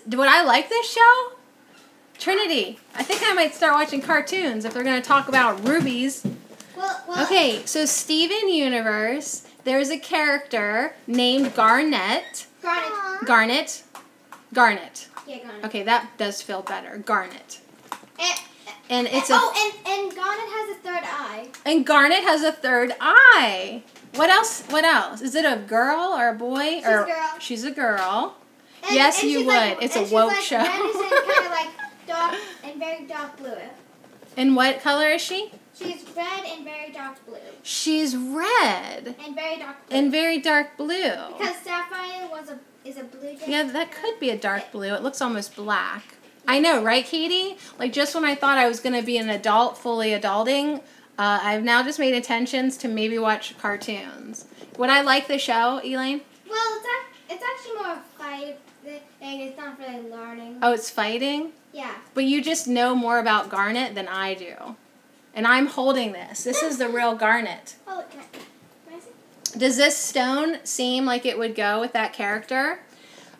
Would I like this show? Trinity, I think I might start watching cartoons if they're going to talk about rubies. Well, Okay, so Steven Universe, there's a character named Garnet. Garnet. Garnet. Yeah, Garnet. Okay, that does feel better. Garnet. And it's and Garnet has a third eye. And Garnet has a third eye. What else? What else? Is it a girl or a boy? She's a girl. She's a girl. And, yes, and you would. like, it's a woke show. Red is kind of like dark and very dark blue. And what color is she? She's red and very dark blue. She's red. And very dark blue. And very dark blue. Because sapphire is a blue. Yeah, that could be a dark blue. It looks almost black. I know, right, Katie? Like, just when I thought I was going to be an adult, fully adulting, I've now just made intentions to maybe watch cartoons. Would I like the show, Elaine? Well, it's actually more fight. It's not really learning. Oh, it's fighting? Yeah. But you just know more about Garnet than I do. And I'm holding this. This is the real Garnet. Oh, look, can I see? Does this stone seem like it would go with that character?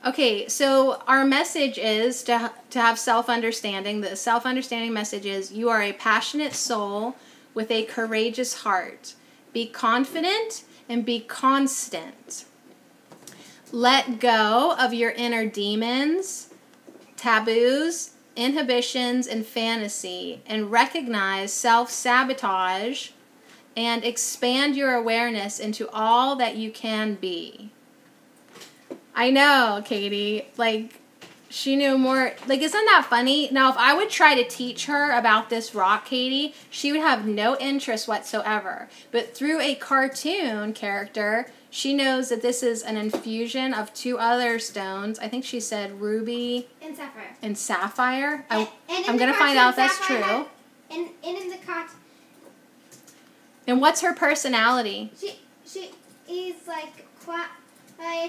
Okay, so our message is to have self-understanding. The self-understanding message is you are a passionate soul with a courageous heart. Be confident and be constant. Let go of your inner demons, taboos, inhibitions, and fantasy, and recognize self-sabotage and expand your awareness into all that you can be. I know, Katie. Like, she knew more. Like, isn't that funny? Now, if I would try to teach her about this rock, Katie, she would have no interest whatsoever. But through a cartoon character, she knows that this is an infusion of two other stones. I think she said ruby and sapphire. And sapphire. And I'm going to find out if that's true. And in the cartoon. And what's her personality? She is like quiet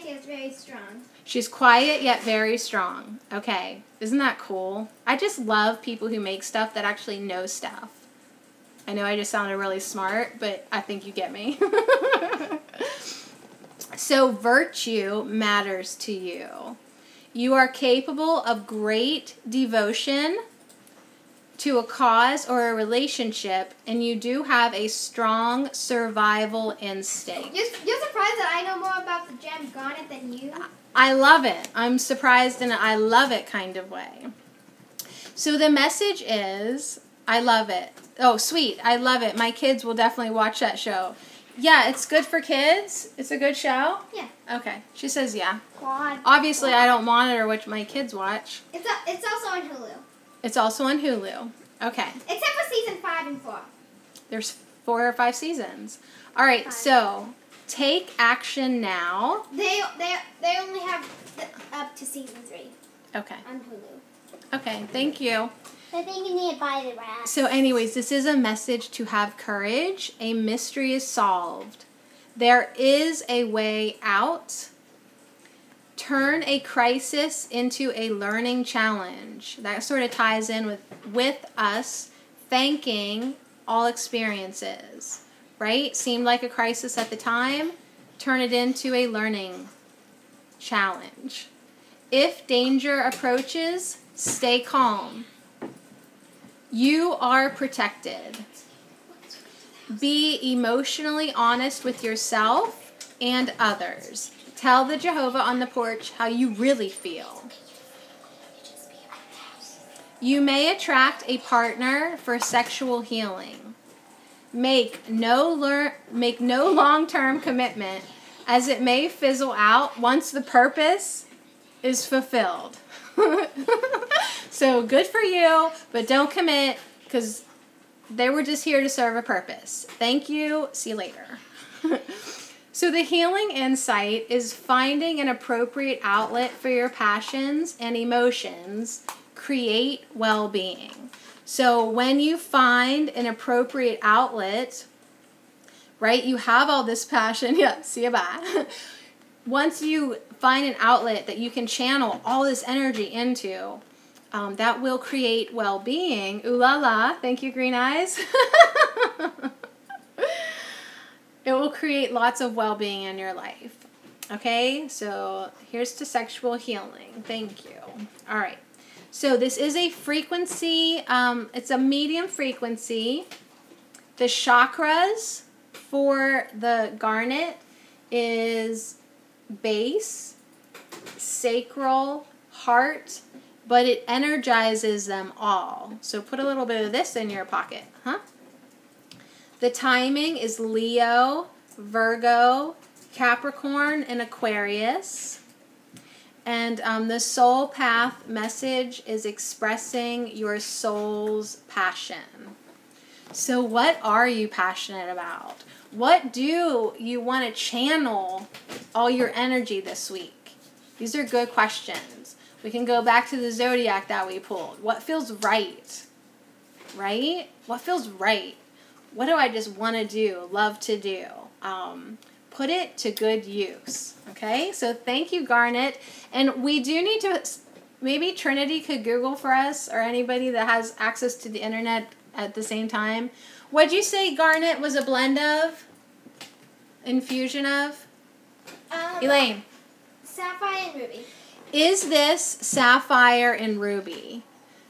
yet very strong. She's quiet yet very strong. Okay. Isn't that cool? I just love people who make stuff that actually know stuff. I know I just sounded really smart, but I think you get me. So virtue matters to you. You are capable of great devotion to a cause or a relationship, and you do have a strong survival instinct. You're surprised that I know more about the gem Garnet than you? I love it. I'm surprised in an I love it kind of way. So the message is, I love it. Oh, sweet. I love it. My kids will definitely watch that show. Yeah, it's good for kids. It's a good show? Yeah. Okay. She says yeah. God. Obviously, I don't monitor what my kids watch. It's also on Hulu. It's also on Hulu. Okay. Except for season 5 and 4. There's 4 or 5 seasons. All right, 5. So take action now. They only have up to season 3. Okay. On Hulu. Okay, thank you. I think you need to buy the rest. So anyways, this is a message to have courage. A mystery is solved. There is a way out. Turn a crisis into a learning challenge. That sort of ties in with us thanking all experiences, right? Seemed like a crisis at the time. Turn it into a learning challenge. If danger approaches, stay calm. You are protected. Be emotionally honest with yourself and others. Tell the Jehovah on the porch how you really feel. You may attract a partner for sexual healing. Make no long-term commitment, as it may fizzle out once the purpose is fulfilled. So good for you, but don't commit, because They were just here to serve a purpose. Thank you. See you later. So the healing insight is finding an appropriate outlet for your passions and emotions create well-being. So when you find an appropriate outlet, right, you have all this passion. Yeah, see you, bye. Once you find an outlet that you can channel all this energy into, that will create well-being. Ooh la la. Thank you, Green Eyes. It will create lots of well-being in your life. Okay, so here's to sexual healing. Thank you. All right. So this is a frequency. It's a medium frequency. The chakras for the garnet is base, sacral, heart, but it energizes them all. So put a little bit of this in your pocket, huh? The timing is Leo, Virgo, Capricorn, and Aquarius. And the soul path message is expressing your soul's passion. So what are you passionate about? What do you want to channel all your energy this week? These are good questions. We can go back to the zodiac that we pulled. What feels right? Right? What feels right? What do I just want to do, love to do? Put it to good use. Okay? So thank you, Garnet. And we do need to, maybe Trinity could Google for us, or anybody that has access to the internet at the same time. What'd you say Garnet was a blend of? Infusion of? Elaine. Sapphire and ruby. Is this sapphire and ruby?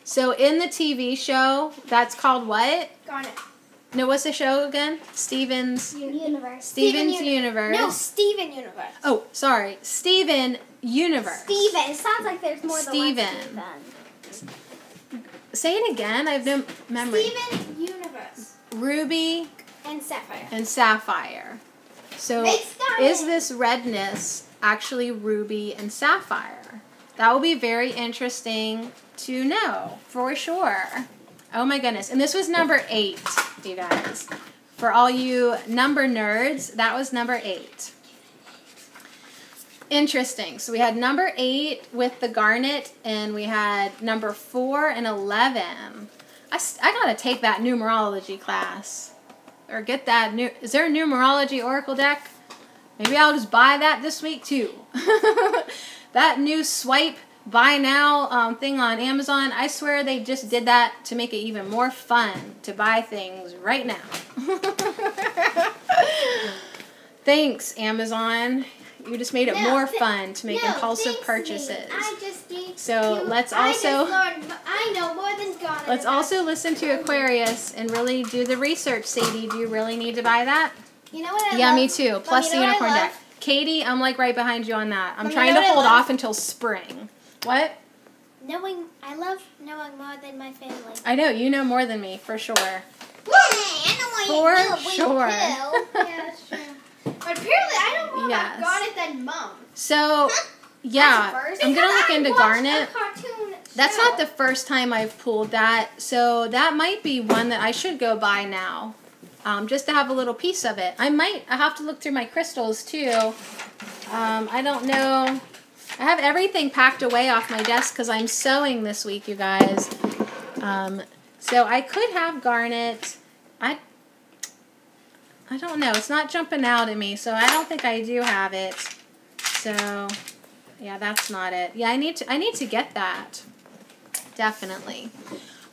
So in the TV show, that's called what? Garnet. No, what's the show again? Steven's Universe. Steven's Universe. No, Steven Universe. Oh, sorry. Steven Universe. Steven. It sounds like there's more than one Steven. Say it again. I have no memory. Steven Universe. Ruby And sapphire. and sapphire. So is this redness actually ruby and sapphire? That will be very interesting to know for sure. Oh my goodness. And this was number 8, you guys. For all you number nerds, that was number 8. Interesting. So we had number 8 with the garnet, and we had number 4 and 11. I got to take that numerology class. Or get that new. Is there a numerology oracle deck? Maybe I'll just buy that this week too. That new swipe buy now thing on Amazon, I swear they just did that to make it even more fun to buy things right now. Thanks, Amazon. You just made it more fun to make impulsive purchases. So let's also I know more than God. Let's also listen to Aquarius and really do the research. Sadie, do you really need to buy that? You know what I Yeah, love? me too. Plus the unicorn deck. Katie, I'm like right behind you on that. I'm trying to hold off until spring. What? I love knowing more than my family. I know, you know more than me, for sure. I know what For sure. Yeah, that's true. But apparently I know more about Garnet than Mom. So, yeah, I'm going to look into Garnet. That's not the first time I've pulled that, so that might be one that I should go buy now, just to have a little piece of it. I have to look through my crystals, too. I don't know. I have everything packed away off my desk because I'm sewing this week, you guys. So I could have garnet. I don't know. It's not jumping out at me, so I don't think I do have it. So, yeah, that's not it. Yeah, I need to get that. Definitely.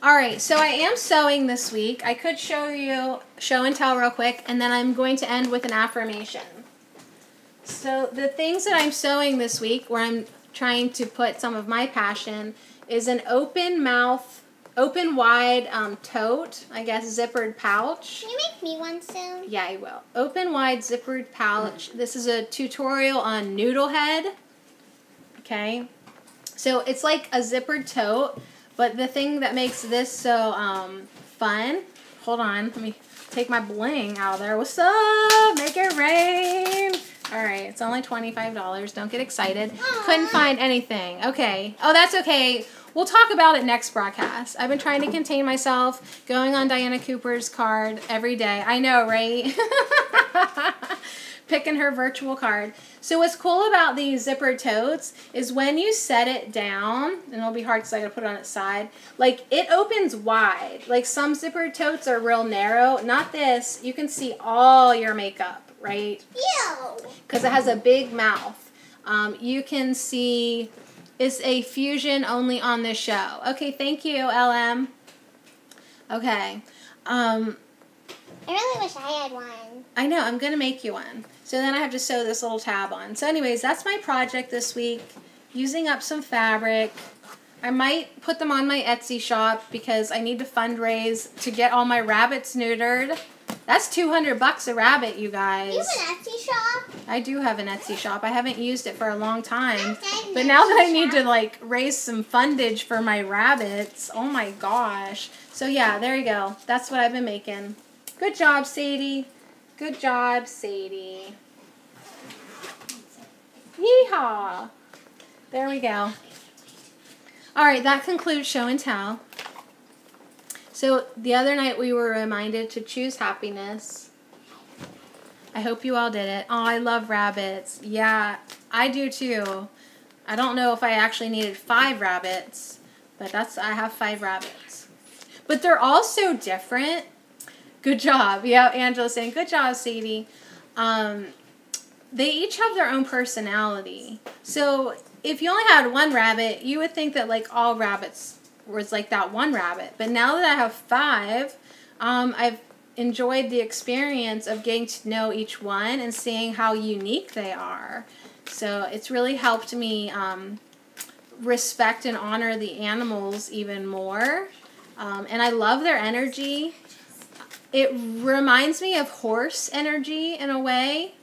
All right, so I am sewing this week. I could show you show and tell real quick, and then I'm going to end with an affirmation. So the things that I'm sewing this week, where I'm trying to put some of my passion, is an open wide tote, I guess, zippered pouch. Can you make me one soon? Yeah, I will. Open wide zippered pouch. This is a tutorial on Noodlehead. Okay. So it's like a zippered tote, but the thing that makes this so fun, hold on, let me take my bling out of there. What's up? Make it rain. All right, it's only $25. Don't get excited. Couldn't find anything. Okay. Oh, that's okay. We'll talk about it next broadcast. I've been trying to contain myself, going on Diana Cooper's card every day. I know, right? Picking her virtual card. So what's cool about these zipper totes is when you set it down, and it'll be hard because I gotta put it on its side, like it opens wide. Like some zipper totes are real narrow. Not this. You can see all your makeup, right? Ew. Because it has a big mouth. You can see it's a fusion only on this show. Okay, thank you, LM. Okay. I really wish I had one. I know, I'm going to make you one. So then I have to sew this little tab on. So anyways, that's my project this week. Using up some fabric. I might put them on my Etsy shop because I need to fundraise to get all my rabbits neutered. That's $200 a rabbit, you guys. You have an Etsy shop? I do have an Etsy shop. I haven't used it for a long time. Okay, But now that I need to like raise some fundage for my rabbits, oh my gosh. So yeah, there you go. That's what I've been making. Good job, Sadie. Good job, Sadie. Yeehaw. There we go. All right, that concludes show and tell. So the other night we were reminded to choose happiness. I hope you all did it. Oh, I love rabbits. Yeah, I do too. I don't know if I actually needed 5 rabbits, but I have 5 rabbits. But they're all so different. Good job. Yeah, Angela's saying, good job, Sadie. They each have their own personality. So if you only had 1 rabbit, you would think that like all rabbits was like that 1 rabbit. But now that I have 5, I've enjoyed the experience of getting to know each one and seeing how unique they are. So it's really helped me respect and honor the animals even more. And I love their energy. It reminds me of horse energy in a way.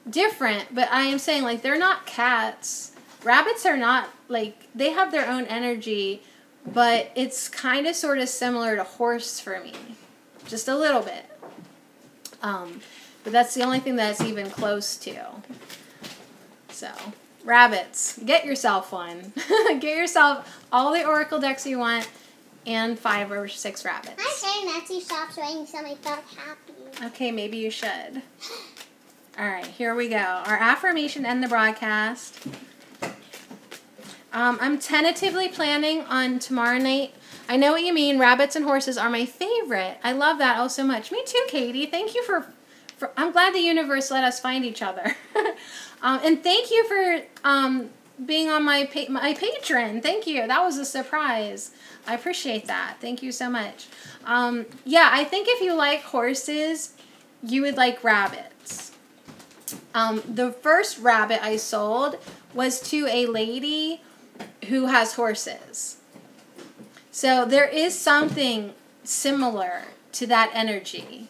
Different, but I am saying like they're not cats. Rabbits are not like, they have their own energy, but it's kind of sort of similar to horse for me. Just a little bit. But that's the only thing that's even close to. So, rabbits. Get yourself one. Get yourself all the Oracle decks you want and 5 or 6 rabbits. I say Etsy shop so I can sell myself happy. Okay, maybe you should. All right, here we go. Our affirmation and the broadcast. I'm tentatively planning on tomorrow night. I know what you mean. Rabbits and horses are my favorite. I love that oh so much. Me too, Katie. Thank you for I'm glad the universe let us find each other. And thank you for being on my Patreon. Thank you. That was a surprise. I appreciate that. Thank you so much. Yeah, I think if you like horses, you would like rabbits. The first rabbit I sold was to a lady who has horses. So there is something similar to that energy.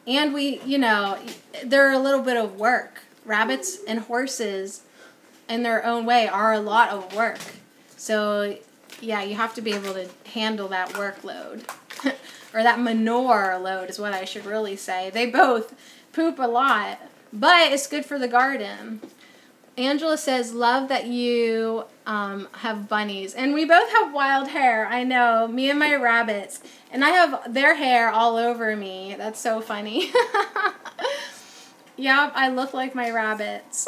And we, you know, they're a little bit of work. Rabbits and horses in their own way are a lot of work. So yeah, you have to be able to handle that workload. Or that manure load is what I should really say. They both poop a lot, but it's good for the garden. Angela says, love that you have bunnies. And we both have wild hair. I know, me and my rabbits. And I have their hair all over me. That's so funny. Yep, I look like my rabbits.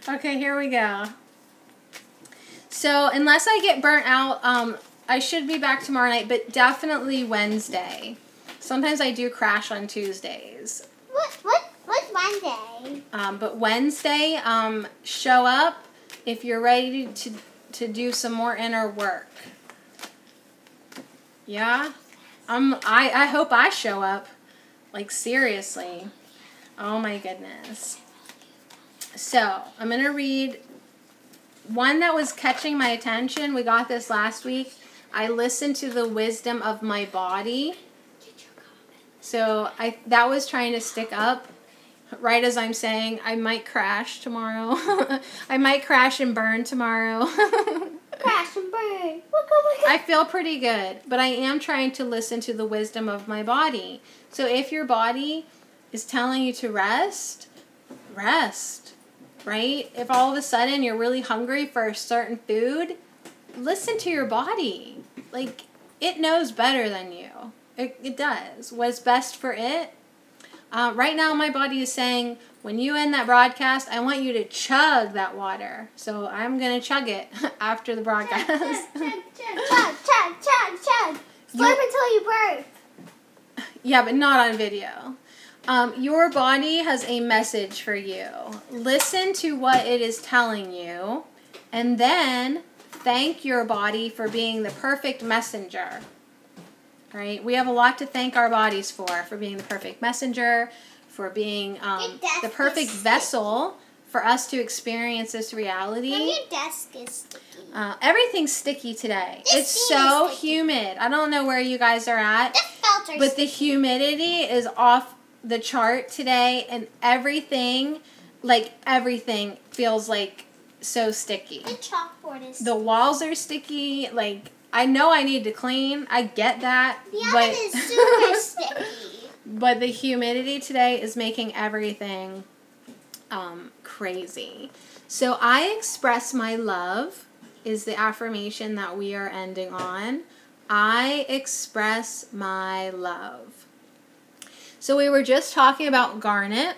Okay, here we go. So, unless I get burnt out, I should be back tomorrow night, but definitely Wednesday. Sometimes I do crash on Tuesdays. What's Wednesday? But Wednesday, show up if you're ready to do some more inner work. Yeah? I hope I show up. Like, seriously. Oh, my goodness. So, I'm going to read one that was catching my attention. We got this last week. I listened to the wisdom of my body. So, that was trying to stick up. Right as I'm saying, I might crash tomorrow. I might crash and burn tomorrow. Crash and burn. I feel pretty good, but I am trying to listen to the wisdom of my body. So if your body is telling you to rest, rest, right? If all of a sudden you're really hungry for a certain food, listen to your body. Like, it knows better than you. It does. What's best for it. Right now, my body is saying, when you end that broadcast, I want you to chug that water. So I'm going to chug it after the broadcast. Chug. Slurp until you burp. Yeah, but not on video. Your body has a message for you. Listen to what it is telling you, and then thank your body for being the perfect messenger. Right? We have a lot to thank our bodies for being the perfect messenger, for being the perfect vessel for us to experience this reality. Your desk is sticky. Everything's sticky today. It's so humid. I don't know where you guys are at, but the humidity is off the chart today, and everything feels like so sticky. The chalkboard is sticky. The walls are sticky. Like, I know I need to clean. I get that. The oven is super sticky. But the humidity today is making everything crazy. So I express my love is the affirmation that we are ending on. I express my love. So we were just talking about Garnet,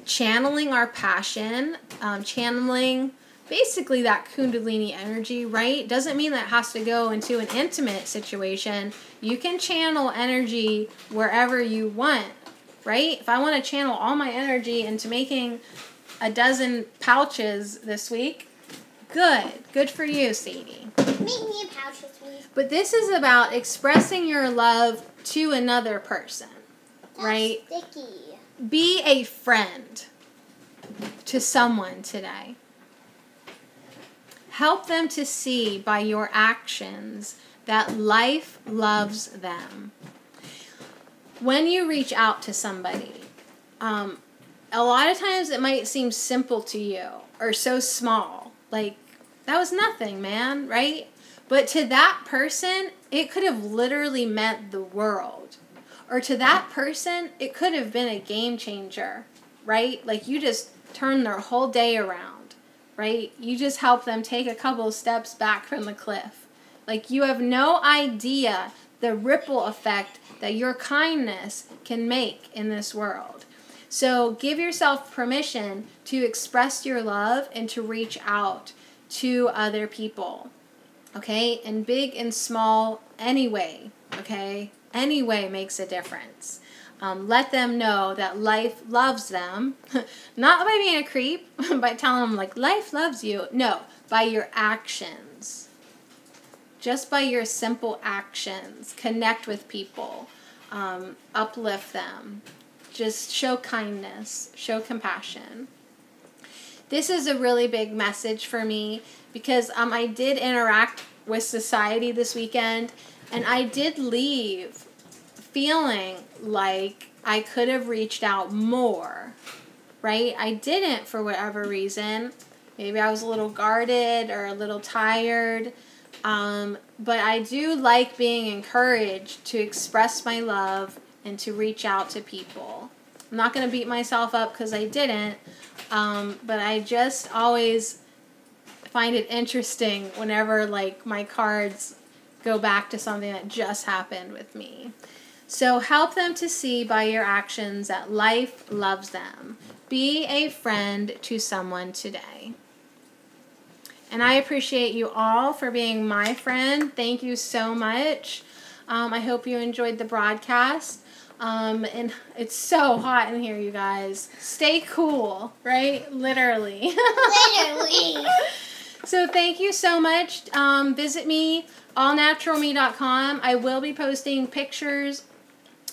channeling our passion, channeling basically that Kundalini energy, right? Doesn't mean that it has to go into an intimate situation. You can channel energy wherever you want, right? If I want to channel all my energy into making a dozen pouches this week, good for you, Sadie. Make me a pouch this week. But this is about expressing your love to another person, right? Sticky. Be a friend to someone today. Help them to see by your actions that life loves them. When you reach out to somebody, a lot of times it might seem simple to you or so small. Like, that was nothing, man, right? But to that person, it could have literally meant the world. Or to that person, it could have been a game changer, right? Like, you just turned their whole day around, right? You just helped them take a couple of steps back from the cliff. Like, you have no idea the ripple effect that your kindness can make in this world. So give yourself permission to express your love and to reach out to other people, okay? And big and small, anyway, okay? Any way makes a difference. Let them know that life loves them, not by being a creep, by telling them, like, life loves you. No, by your actions. Just by your simple actions. Connect with people. Uplift them. Just show kindness. Show compassion. This is a really big message for me because I did interact with society this weekend, and I did leave feeling like I could have reached out more, right? I didn't for whatever reason. Maybe I was a little guarded or a little tired, but I do like being encouraged to express my love and to reach out to people. I'm not going to beat myself up because I didn't, but I just always find it interesting whenever, like, my cards go back to something that just happened with me. So help them to see by your actions that life loves them. Be a friend to someone today. And I appreciate you all for being my friend. Thank you so much. I hope you enjoyed the broadcast. And it's so hot in here, you guys. Stay cool, right? Literally. Literally. So thank you so much. Visit me, allnaturalme.com. I will be posting pictures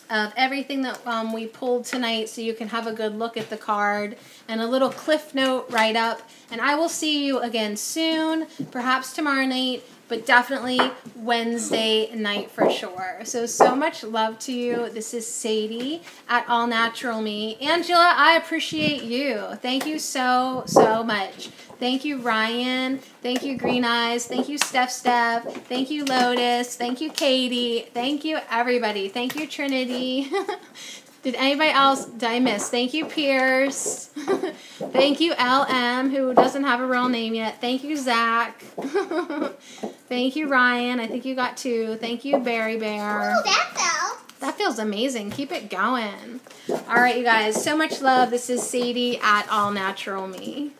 of everything that we pulled tonight so you can have a good look at the card and a little cliff note write-up. And I will see you again soon, perhaps tomorrow night, but definitely Wednesday night for sure. So much love to you. This is Sadie at All Natural Me. Angela, I appreciate you. Thank you so much. Thank you, Ryan. Thank you, Green Eyes. Thank you, Steph. Thank you, Lotus. Thank you, Katie. Thank you, everybody. Thank you, Trinity. Did anybody else, did I miss? Thank you, Pierce. Thank you, LM, who doesn't have a real name yet. Thank you, Zach. Thank you, Ryan. I think you got 2. Thank you, Berry Bear. Oh, that fell. That feels amazing. Keep it going. All right, you guys. So much love. This is Sadie at All Natural Me.